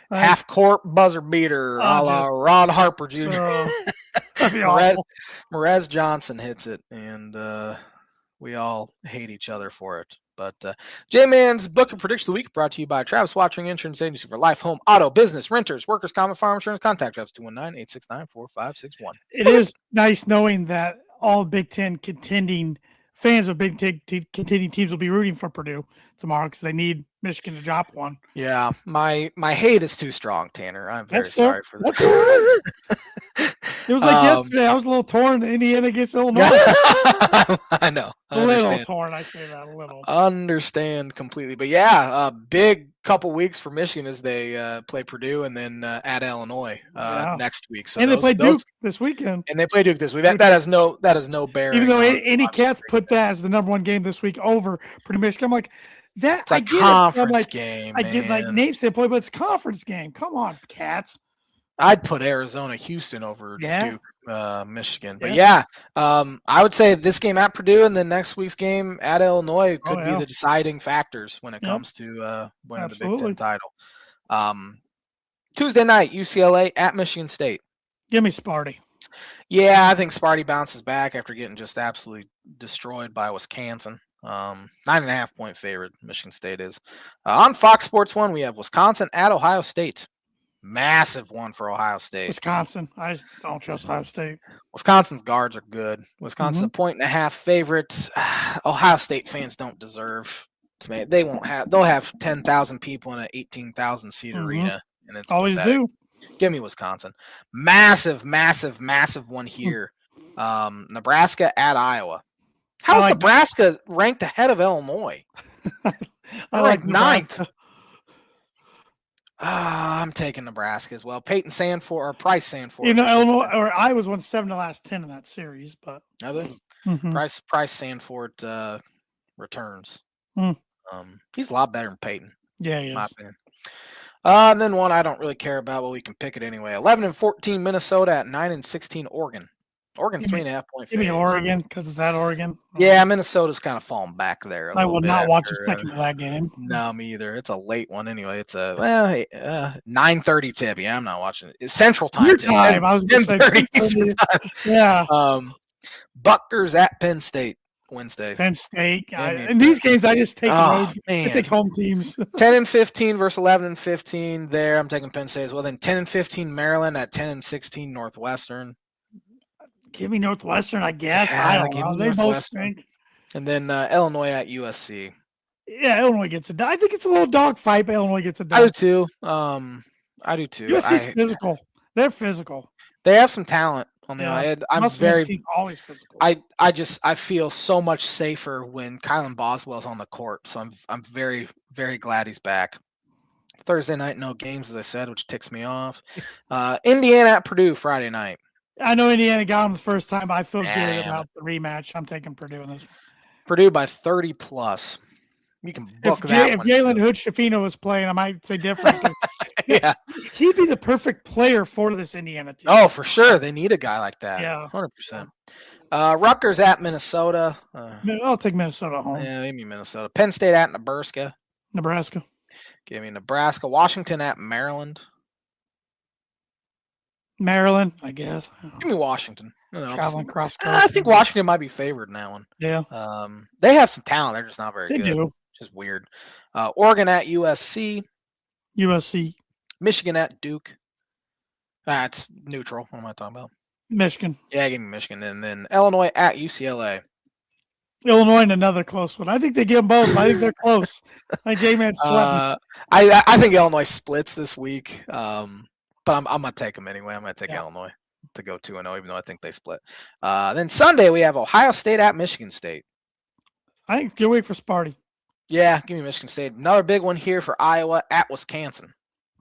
Half court buzzer beater, a la Ron Harper Jr. Merez Johnson hits it, and we all hate each other for it. But J-Man's Book and Prediction of the Week brought to you by Travis Wottring Insurance Agency for life, home, auto, business, renters, workers' comp, farm insurance. Contact Travis 219-869-4561. It is nice knowing that all Big Ten contending fans of Big Ten contending teams will be rooting for Purdue tomorrow because they need Michigan to drop one. Yeah, my hate is too strong, Tanner. I'm very sorry for that. It was like yesterday. I was a little torn. Indiana against Illinois. I know. A little torn. I say that a little. Understand completely, but yeah, a big couple weeks for Michigan as they play Purdue and then at Illinois next week. So they play Duke this weekend. And they play Duke this week. That has no bearing. Even though any Cats put that as the number 1 game this week over Purdue Michigan, I'm like that. It's like conference game. I get like names they play, but it's a conference game. Come on, Cats. I'd put Arizona, Houston over Duke, Michigan. But I would say this game at Purdue and then next week's game at Illinois could be the deciding factors when it comes to winning the Big Ten title. Tuesday night, UCLA at Michigan State. Give me Sparty. Yeah, I think Sparty bounces back after getting just absolutely destroyed by Wisconsin. 9.5 point favorite, Michigan State is. On Fox Sports 1, we have Wisconsin at Ohio State. Massive one for Ohio State. Wisconsin. I just don't trust Ohio State. Wisconsin's guards are good. Wisconsin, 1.5 favorite. Ohio State fans don't deserve to make. They'll have 10,000 people in an 18,000 seat arena, and it's always pathetic. do. Give me Wisconsin. Massive, massive, massive one here. Nebraska at Iowa. How is Nebraska ranked ahead of Illinois? I like 9th. I'm taking Nebraska as well. Peyton Sandford or Price Sandford. Illinois or Iowa's won 7 of the last 10 in that series, but Price Sandford returns. He's a lot better than Peyton. Yeah, he is. My opinion. And then one I don't really care about, but we can pick it anyway. 11-14 Minnesota at 9-16 Oregon. Oregon's 3.5 point. Give me Oregon because it's at Oregon. Yeah, Minnesota's kind of falling back there. I will not watch a second of that game. No, me either. It's a late one anyway. It's a 9:30 tip. Yeah, I'm not watching it. It's Central Time. Your time. I was going to say. Yeah. Rutgers at Penn State Wednesday. Penn State. In these games, I just take I take home teams. 10-15 versus 11-15 there. I'm taking Penn State as well. Then 10-15 Maryland at 10-16 Northwestern. Give me Northwestern, I guess. I don't know. They both stink. And then Illinois at USC. Yeah, Illinois gets a dog. I think it's a little dog fight, but Illinois gets a dog. I do too. USC's physical. They're physical. They have some talent. on the Yeah. I'm Most men's very teams are always physical. I feel so much safer when Kylan Boswell's on the court. So I'm very, very glad he's back. Thursday night, no games, as I said, which ticks me off. Indiana at Purdue Friday night. I know Indiana got them the first time, but I feel good Damn about it. the rematch. I'm taking Purdue in this one. Purdue by 30 plus. You can book that If one. Jalen Hood Shafino was playing, I might say different because Yeah. he'd be the perfect player for this Indiana team. Oh, for sure. They need a guy like that. Yeah. 100%. Rutgers at Minnesota. I'll take Minnesota home. Yeah, give me Minnesota. Penn State at Nebraska. Nebraska. Give me Nebraska. Washington at Maryland. Oh. Maryland, I guess. Give me Washington. Traveling cross I country. think Washington might be favored in that one. Yeah. They have some talent. They're just not very They good. do. Just weird. Oregon at USC. USC. Michigan at Duke. That's neutral. What am I talking about? Michigan. Yeah, give me Michigan. And then Illinois at UCLA. Illinois and another close one. I think they give them both. I think they're close. I think J-Man swept. I think Illinois splits this week. But I'm gonna take them anyway. I'm gonna take Illinois to go 2-0, even though I think they split. Then Sunday we have Ohio State at Michigan State. I think good week for Sparty. Yeah, give me Michigan State. Another big one here for Iowa at Wisconsin.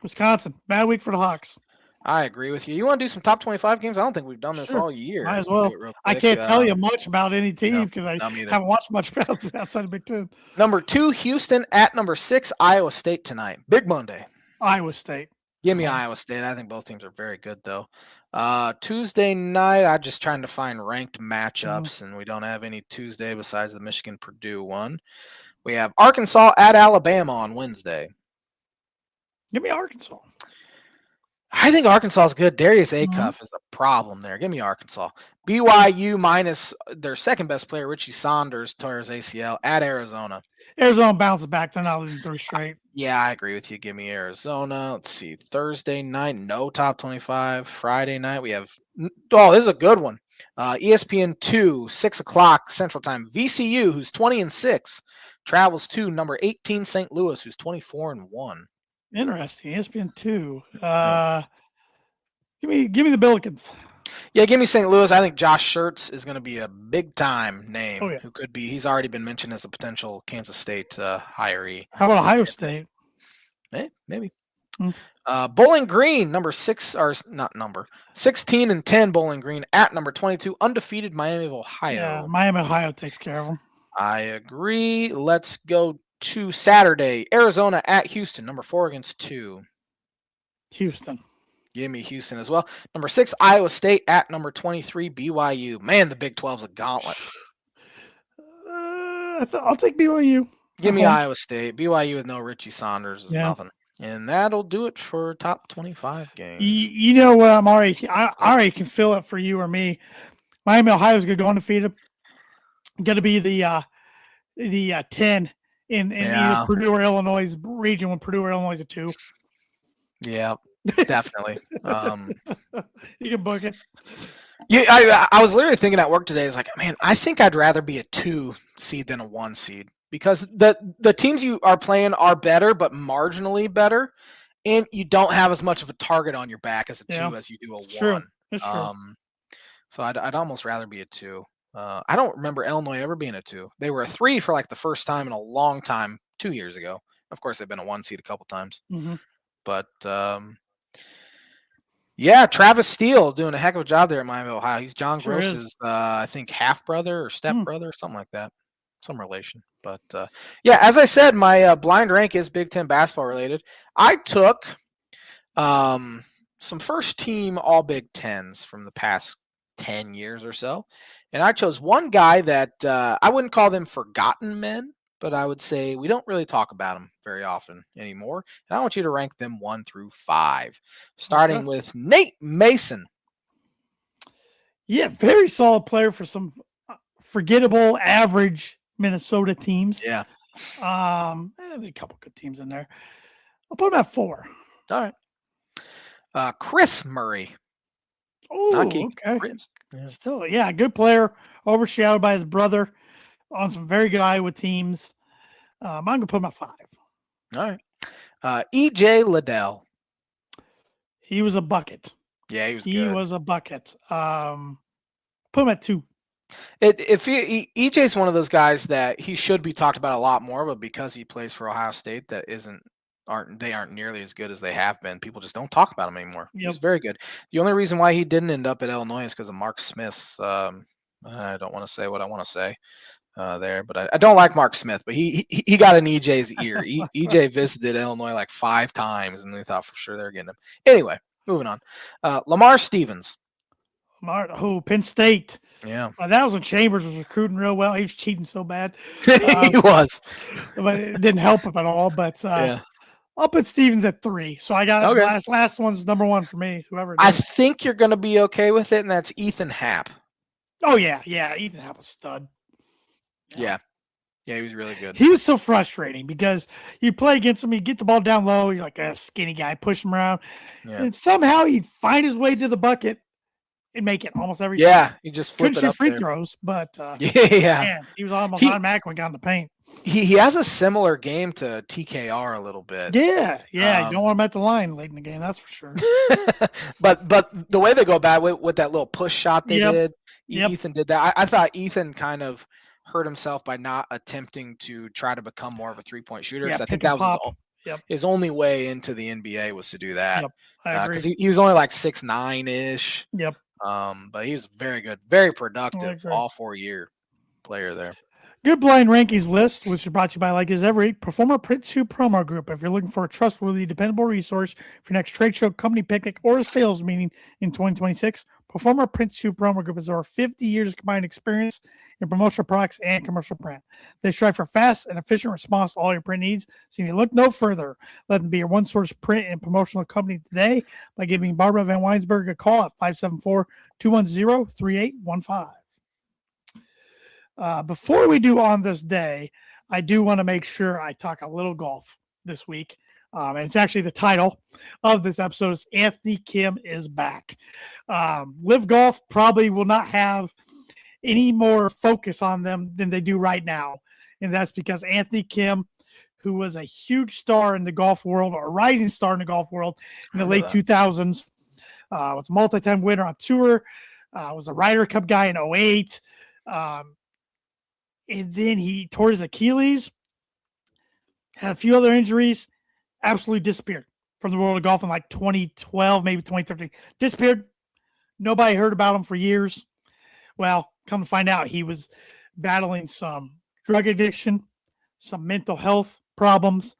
Wisconsin, bad week for the Hawks. I agree with you. You want to do some top 25 games? I don't think we've done this all year. Might as well. I can't tell you much about any team because I haven't watched much outside of Big Ten. Number 2, Houston at number 6, Iowa State tonight. Big Monday. Iowa State. Give me Iowa State. I think both teams are very good, though. Tuesday night, I'm just trying to find ranked matchups, and we don't have any Tuesday besides the Michigan-Purdue one. We have Arkansas at Alabama on Wednesday. Give me Arkansas. I think Arkansas is good. Darius Acuff is a problem there. Give me Arkansas. BYU minus their second best player, Richie Saunders, tore his ACL at Arizona. Arizona bounces back. They're not losing 3 straight. Yeah, I agree with you. Give me Arizona. Let's see. Thursday night, no top 25. Friday night, we have this is a good one. ESPN 2, 6 o'clock Central Time. VCU, who's 20-6, travels to number 18 St. Louis, who's 24-1. Interesting. ESPN 2. Give me the Billikens. Yeah, give me St. Louis. I think Josh Schertz is going to be a big-time name. Who could be. He's already been mentioned as a potential Kansas State hiree. How about Ohio State? Maybe. Bowling Green, number 6, or not number 16-10. Bowling Green at number 22, undefeated Miami of Ohio. Yeah, Miami of Ohio takes care of them. I agree. Let's go to Saturday. Arizona at Houston, number 4 against 2. Houston. Give me Houston as well. Number 6, Iowa State at number 23, BYU. Man, the Big 12's a gauntlet. I'll take BYU. Give me Iowa State. BYU with no Richie Saunders is nothing. And that'll do it for top 25 games. You know what? I already can feel it for you or me. Miami, Ohio's going to go undefeated. Going to be the 10 in either Purdue or Illinois' region when Purdue or Illinois is a 2. Yeah, definitely. You can book it. Yeah, I was literally thinking at work today, it's like, man, I think I'd rather be a 2 seed than a 1 seed because the teams you are playing are better, but marginally better, and you don't have as much of a target on your back as a 2 as you do a 1. True. That's true. So I'd almost rather be a 2. I don't remember Illinois ever being a 2. They were a 3 for like the first time in a long time 2 years ago. Of course, they've been a 1 seed a couple times. But, Travis Steele doing a heck of a job there at Miami, Ohio. He's John Gross's, I think, half-brother or step-brother or something like that. Some relation. But, as I said, my blind rank is Big Ten basketball related. I took some first-team All-Big Tens from the past 10 years or so. And I chose one guy that I wouldn't call them forgotten men, but I would say we don't really talk about them very often anymore. And I want you to rank them 1 through 5, starting with Nate Mason. Yeah, very solid player for some forgettable, average Minnesota teams. Yeah. A couple good teams in there. I'll put him at 4. All right. Chris Murray. Oh, okay. Chris. Yeah. Still, good player, overshadowed by his brother on some very good Iowa teams. I'm going to put him at 5. All right. EJ Liddell. He was a bucket. Yeah, he was He good. was a bucket. Put him at 2. EJ's one of those guys that he should be talked about a lot more, but because he plays for Ohio State, that aren't nearly as good as they have been. People just don't talk about him anymore. He Yep. was very good. The only reason why he didn't end up at Illinois is because of Mark Smith's. I don't want to say what I want to say there, but I don't like Mark Smith. But he got in EJ's ear. EJ visited Illinois like 5 times, and they thought for sure they were getting him. Anyway, moving on. Lamar Stevens. Penn State. Yeah. That was when Chambers was recruiting real well. He was cheating so bad. He was. But it didn't help him at all. But Yeah. I'll put Stevens at 3. So I got Okay. last one's number 1 for me, whoever it I is. think you're going to be okay with it, and that's Ethan Happ. Oh, yeah. Ethan Happ was a stud. Yeah. Yeah, he was really good. He was so frustrating because you play against him, you get the ball down low, you're like a skinny guy, push him around, and somehow he'd find his way to the bucket and make it almost every time. Yeah, he just flipped couldn't it shoot up free there. throws, but man, he was almost automatic when he got in the paint. He has a similar game to TKR a little bit. Yeah. You don't want him at the line late in the game, that's for sure. but the way they go about with that little push shot they did, Ethan did that. I thought Ethan kind of hurt himself by not attempting to try to become more of a 3-point shooter. Because I think that was his only way into the NBA was to do that. Because he was only like 6'9" Yep. But he was very good, very productive, all 4-year player there. Good blind rankings list, which is brought to you by Like Is Every Proforma Print 2 Promo Group. If you're looking for a trustworthy, dependable resource for your next trade show, company picnic, or a sales meeting in 2026, Proforma Print 2 Promo Group is over 50 years of combined experience in promotional products and commercial print. They strive for fast and efficient response to all your print needs, so you look no further. Let them be your one-source print and promotional company today by giving Barbara Van Weinsberg a call at 574-210-3815. Before we do On This Day, I do want to make sure I talk a little golf this week. And it's actually the title of this episode is Anthony Kim is back. Live Golf probably will not have any more focus on them than they do right now. And that's because Anthony Kim, who was a huge star in the golf world, or a rising star in the golf world in the late 2000s, was a multi-time winner on tour, was a Ryder Cup guy in 08. And then he tore his Achilles, had a few other injuries, absolutely disappeared from the world of golf in like 2012, maybe 2013. Disappeared. Nobody heard about him for years. Well, come to find out, he was battling some drug addiction, some mental health problems.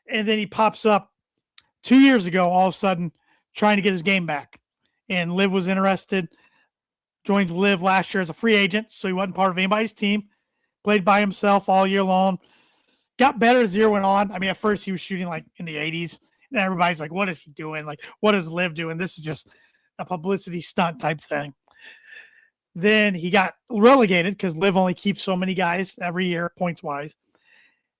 And then he pops up 2 years ago, all of a sudden, trying to get his game back. And Liv was interested. Joins Liv last year as a free agent, so he wasn't part of anybody's team. Played by himself all year long. Got better as the year went on. I mean, at first he was shooting like in the 80s. And everybody's like, what is he doing? Like, what is Liv doing? This is just a publicity stunt type thing. Then he got relegated because Liv only keeps so many guys every year, points-wise.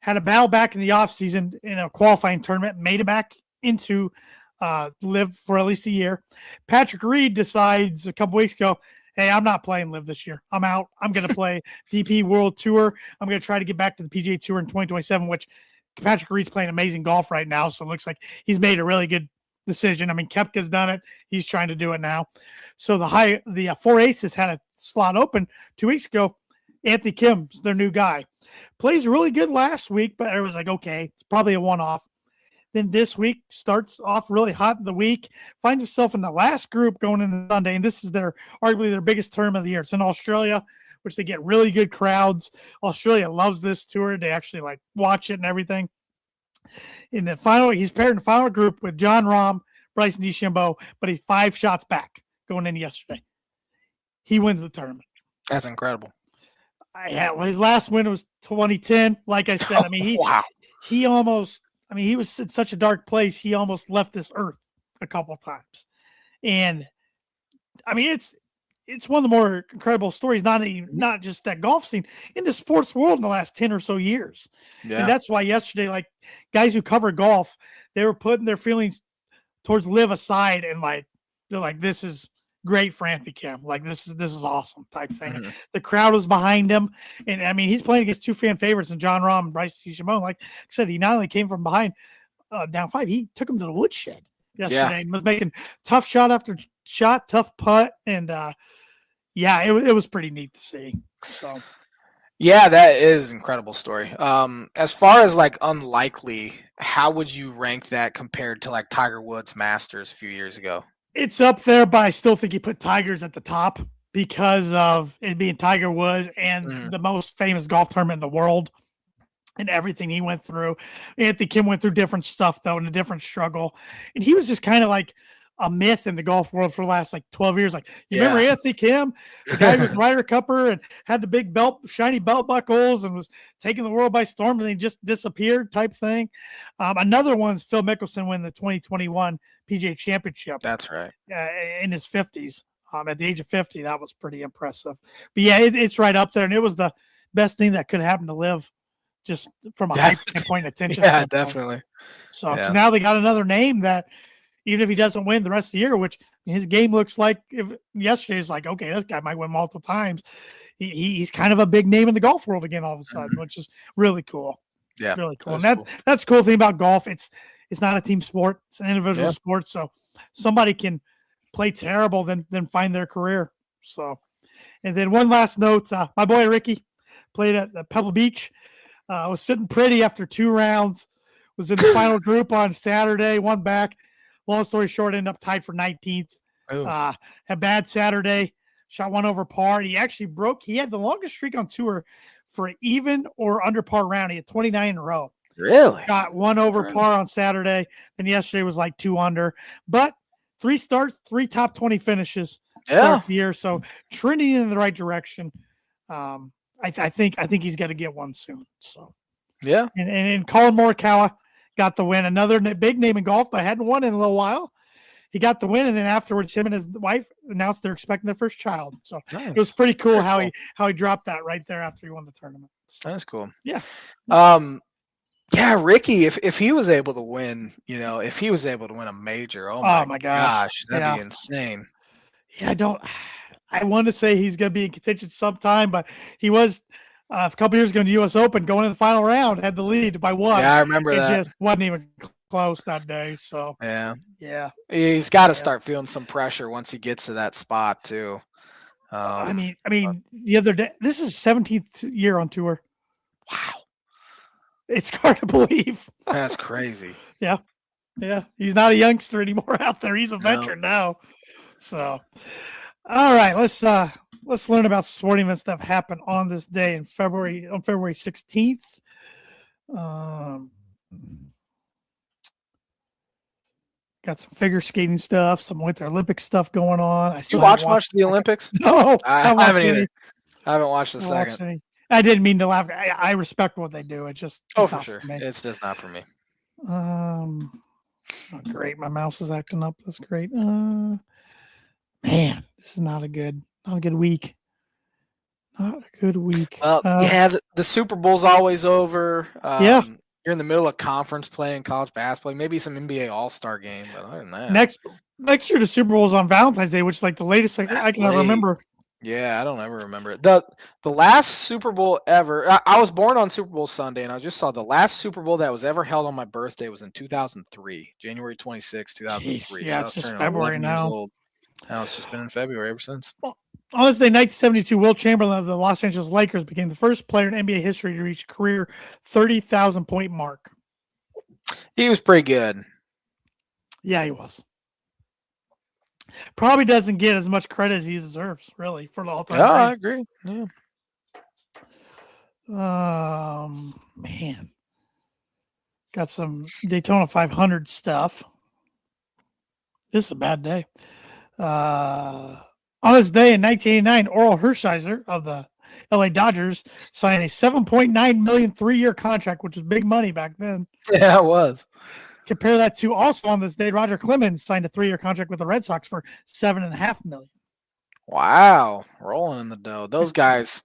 Had a battle back in the offseason in a qualifying tournament. Made it back into Liv for at least a year. Patrick Reed decides a couple weeks ago, hey, I'm not playing Liv this year. I'm out. I'm going to play DP World Tour. I'm going to try to get back to the PGA Tour in 2027, which Patrick Reed's playing amazing golf right now, so it looks like he's made a really good decision. I mean, Koepka's done it. He's trying to do it now. So the Four Aces had a slot open 2 weeks ago. Anthony Kim's their new guy. Plays really good last week, but I was like, okay, it's probably a one-off. Then this week starts off really hot in the week, finds himself in the last group going into Sunday, and this is arguably their biggest tournament of the year. It's in Australia, which they get really good crowds. Australia loves this tour. They actually like watch it and everything. In the final, he's paired in the final group with John Rahm, Bryson DeChambeau, but he's 5 shots back going in yesterday. He wins the tournament. That's incredible. His last win was 2010. Like I said, I mean, he almost. I mean, he was in such a dark place, he almost left this earth a couple of times. And, I mean, it's one of the more incredible stories, not just that golf scene, in the sports world in the last 10 or so years. Yeah. And that's why yesterday, like, guys who cover golf, they were putting their feelings towards Liv aside and, like, they're like, this is great for Anthony Kim. Like, this is awesome type thing. Mm-hmm. The crowd was behind him. And, I mean, he's playing against 2 fan favorites in John Rahm and Bryce DeChambeau. Like I said, he not only came from behind down 5, he took him to the woodshed yesterday and was making tough shot after shot, tough putt, and yeah, it was pretty neat to see. So Yeah, that is an incredible story. As far as like unlikely, how would you rank that compared to like Tiger Woods Masters a few years ago? it's up there, but I still think you put Tigers at the top because of it being Tiger Woods and Mhm. the most famous golf tournament in the world and everything he went through. Anthony Kim went through different stuff though and a different struggle. And he was just kind of like a myth in the golf world for the last like 12 years. Like, you remember Yeah. Anthony Kim, the guy who was Ryder Cupper and had the big belt, shiny belt buckles and was taking the world by storm and then just disappeared type thing. Another one's Phil Mickelson winning the 2021 PGA Championship That's right. in his 50s. At the age of 50, that was pretty impressive. But yeah, it's right up there. And it was the best thing that could happen to live just from a hype standpoint and attention Yeah, standpoint. definitely. So Yeah. now they got another name that even if he doesn't win the rest of the year, which his game looks like if yesterday's like, okay, this guy might win multiple times. He's kind of a big name in the golf world again all of a sudden, which is really cool. Yeah. Really cool. That's And that's the cool thing about golf. It's not a team sport. It's an individual sport. So somebody can play terrible, then find their career. So, and then one last note, my boy Ricky played at Pebble Beach. Was sitting pretty after 2 rounds. Was in the final group on Saturday. Won back. Long story short, ended up tied for 19th. Had bad Saturday. Shot 1 over par. He actually he had the longest streak on tour for an even or under par round. He had 29 in a row. Really? Got 1 over par on Saturday. Then yesterday was like 2 under. But 3 starts, 3 top 20 finishes start the year. So trending in the right direction. I think he's got to get one soon. So yeah. And Colin Morikawa got the win. Another big name in golf, but hadn't won in a little while. He got the win, and then afterwards, him and his wife announced they're expecting their first child. So It was pretty cool how he dropped that right there after he won the tournament. So, that's cool. Yeah. Yeah, Ricky, if he was able to win, if he was able to win a major, oh my gosh, that'd be insane. Yeah, I want to say he's going to be in contention sometime, but he was a couple years ago in the U.S. Open going in the final round, had the lead by 1. Yeah, I remember that. It just wasn't even close that day. So yeah, he's got to start feeling some pressure once he gets to that spot too. I mean, the other day, this is 17th year on tour. Wow, it's hard to believe. That's crazy. Yeah, he's not a youngster anymore out there. He's a veteran now. So, all right, let's learn about some sporting events that have happened on this day on February 16th. Got some figure skating stuff, some Winter Olympic stuff going on. I still watch much of the Olympics? No, I haven't either. I haven't watched the second. I didn't mean to laugh. I respect what they do. It's just for sure. It's just not for me. Oh, great. My mouse is acting up. That's great. Man, this is not a good week. Not a good week. Well, the Super Bowl's always over. You're in the middle of conference playing college basketball, maybe some NBA All-Star game, but other than that. Next year the Super Bowl's on Valentine's Day, which is like the latest I can remember. Yeah, I don't ever remember it. The last Super Bowl ever, I was born on Super Bowl Sunday, and I just saw the last Super Bowl that was ever held on my birthday was in 2003, January 26, 2003. Jeez, yeah, it's just February now. Now it's just been in February ever since. On this day, 1972, Will Chamberlain of the Los Angeles Lakers became the first player in NBA history to reach a career 30,000 point mark. He was pretty good. Yeah, he was. Probably doesn't get as much credit as he deserves, really, for the all-time. I agree. Yeah. Man. Got some Daytona 500 stuff. This is a bad day. On this day in 1989, Oral Hershiser of the LA Dodgers signed a $7.9 million 3-year contract, which was big money back then. Yeah, it was. Compare that to also on this day, Roger Clemens signed a 3-year contract with the Red Sox for $7.5 million. Wow, rolling in the dough. Those guys,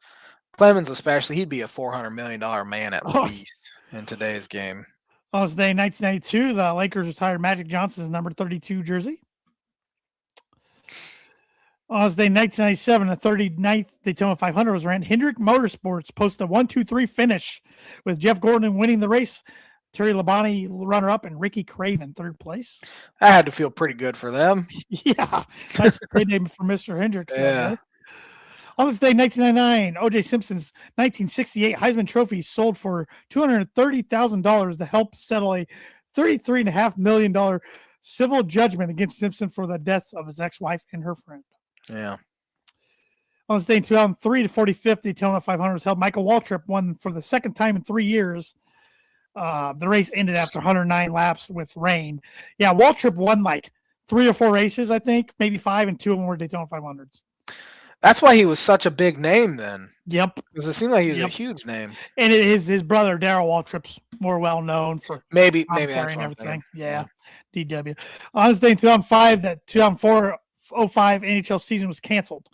Clemens especially, he'd be a $400 million man at least in today's game. On this day in 1992, the Lakers retired Magic Johnson's number 32 jersey. On this day, 1997, the 39th Daytona 500 was ran. Hendrick Motorsports posted a 1-2-3 finish with Jeff Gordon winning the race Terry Labonte, runner-up, and Ricky Craven, third place. I had to feel pretty good for them. Yeah, nice payday for Mr. Hendricks that Yeah. day. On this day, 1999, O.J. Simpson's 1968 Heisman Trophy sold for $230,000 to help settle a $33.5 million civil judgment against Simpson for the deaths of his ex-wife and her friend. Yeah. On this day in 2003, the 45th Daytona 500 was held. Michael Waltrip won for the second time in 3 years. The race ended after 109 laps with rain. Yeah, Waltrip won like 3 or 4 races, I think, maybe 5, and 2 of them were Daytona 500s. That's why he was such a big name then. Yep. Because it seemed like he was a huge name. And his brother, Darrell Waltrip's more well known for maybe commentary that's and everything. Yeah. DW. On this day in 2005, that 2004-05 NHL season was canceled.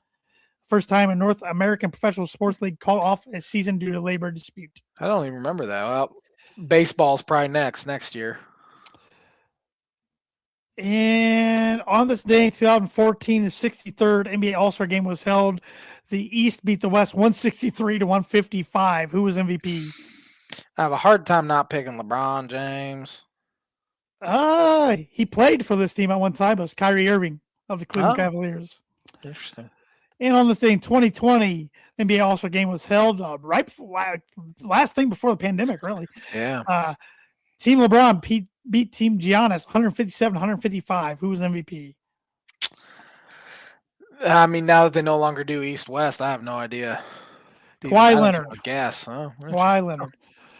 First time a North American Professional Sports League called off a season due to labor dispute. I don't even remember that. Well, baseball's probably next year. And on this day, 2014, the 63rd NBA All-Star Game was held. The East beat the West 163-155. Who was MVP? I have a hard time not picking LeBron James. He played for this team at one time. It was Kyrie Irving of the Cleveland Cavaliers. Interesting. And on this day in 2020, NBA All-Star Game was held right before, last thing before the pandemic, really. Yeah. Team LeBron beat Team Giannis 157-155. Who was MVP? I mean, now that they no longer do East-West, I have no idea. Kawhi Leonard. Guess. Oh, Kawhi Leonard.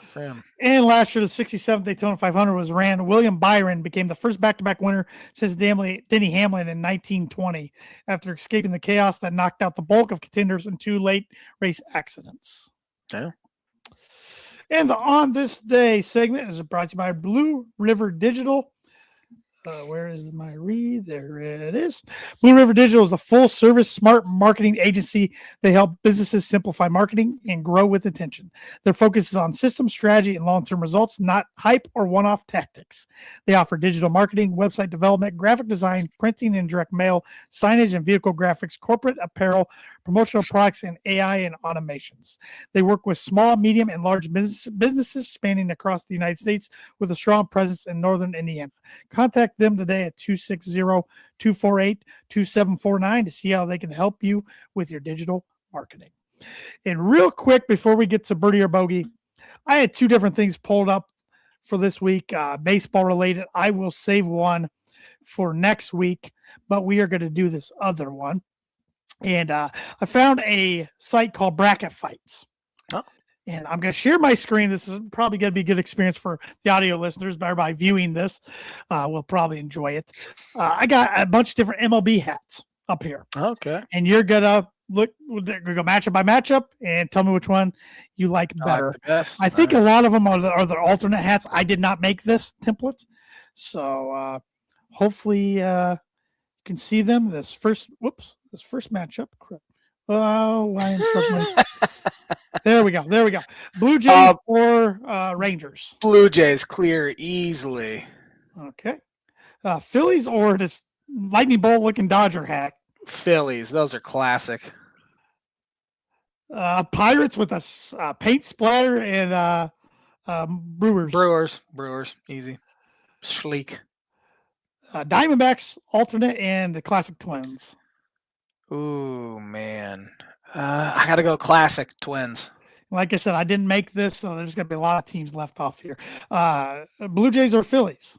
For him. And last year, the 67th Daytona 500 was ran. William Byron became the first back-to-back winner since Denny Hamlin in 1920 after escaping the chaos that knocked out the bulk of contenders in 2 late race accidents. Yeah. And the On This Day segment is brought to you by Blue River Digital. Where is my read? There it is. Blue River Digital is a full-service smart marketing agency. They help businesses simplify marketing and grow with intention. Their focus is on system strategy and long-term results, not hype or one-off tactics. They offer digital marketing, website development, graphic design, printing and direct mail, signage and vehicle graphics, corporate apparel, promotional products, and AI and automations. They work with small, medium, and large businesses spanning across the United States with a strong presence in northern Indiana. Contact them today at 260-248-2749 to see how they can help you with your digital marketing. And real quick, before we get to Birdie or Bogey, I had 2 different things pulled up for this week, baseball related. I will save one for next week, but we are going to do this other one. And I found a site called Bracket Fights. Oh. And I'm going to share my screen. This is probably going to be a good experience for the audio listeners, but everybody viewing this will probably enjoy it. I got a bunch of different MLB hats up here. Okay. And you're going to look, we're going to go matchup by matchup and tell me which one you like better. I think a lot of them are the alternate hats. I did not make this template. So hopefully you can see them. This first matchup. Oh, I am struggling. There we go. Blue Jays or Rangers? Blue Jays clear easily. Okay. Phillies or this lightning bolt looking Dodger hat? Phillies. Those are classic. Pirates with a paint splatter and Brewers. Brewers. Easy. Sleek. Diamondbacks alternate and the classic Twins. Ooh, man. I got to go classic Twins. Like I said, I didn't make this, so there's going to be a lot of teams left off here. Blue Jays or Phillies?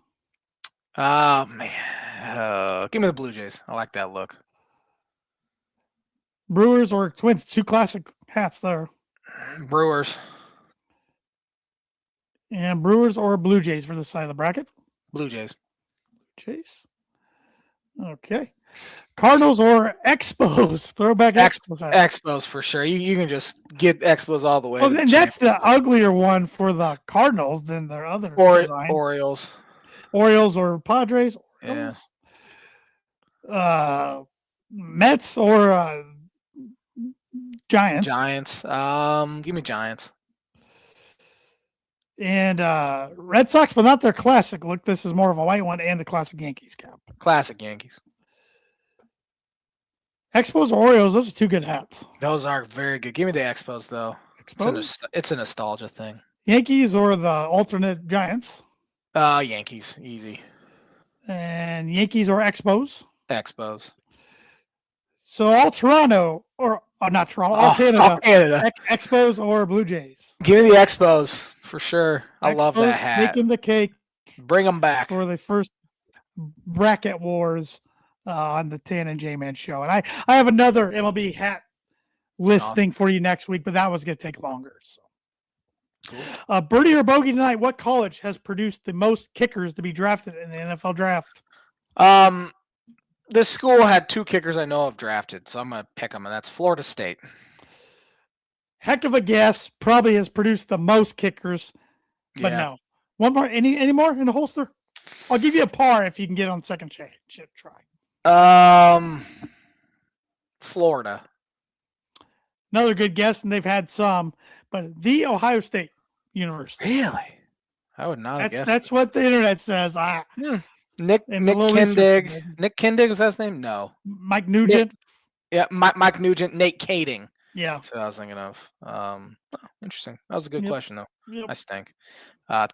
Oh, man. Give me the Blue Jays. I like that look. Brewers or Twins? 2 classic hats there. Brewers. And Brewers or Blue Jays for this side of the bracket? Blue Jays. Jays. Okay. Cardinals or Expos? Throwback Expos. Expos for sure. You can just get Expos all the way. Well, then that's the uglier one for the Cardinals than their other Orioles. Orioles or Padres? Orioles. Yeah. Mets or Giants? Giants. Give me Giants. And Red Sox, but not their classic look. This is more of a white one and the classic Yankees cap. Classic Yankees. Expos or Orioles, those are 2 good hats. Those are very good. Give me the Expos, though. Expos? It's a nostalgia thing. Yankees or the alternate Giants? Yankees, easy. And Yankees or Expos? Expos. So all Toronto or not Toronto, all Oh, Canada. all Canada. Expos or Blue Jays? Give me the Expos for sure. I love that Expos hat. making the cake Bring them back. for the first bracket wars on the Tan and J-Man show. And I have another MLB hat list thing for you next week, but that was going to take longer. So, cool. Birdie or bogey tonight, what college has produced the most kickers to be drafted in the NFL draft? This school had 2 kickers I know of drafted, so I'm going to pick them, and that's Florida State. Heck of a guess. Probably has produced the most kickers, but no. One more. Any more in the holster? I'll give you a par if you can get on second try. Florida. Another good guess, and they've had some, but the Ohio State University. Really? I would not have guessed. That's what the internet says. Nick Kindig. Nick Kindig was that his name? No. Mike Nugent. Mike Nugent. Nate Kading. Yeah. That's what I was thinking of. Interesting. That was a good question, though. Yep. I stink.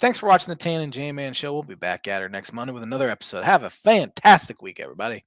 Thanks for watching the Tan and J-Man show. We'll be back at her next Monday with another episode. Have a fantastic week, everybody.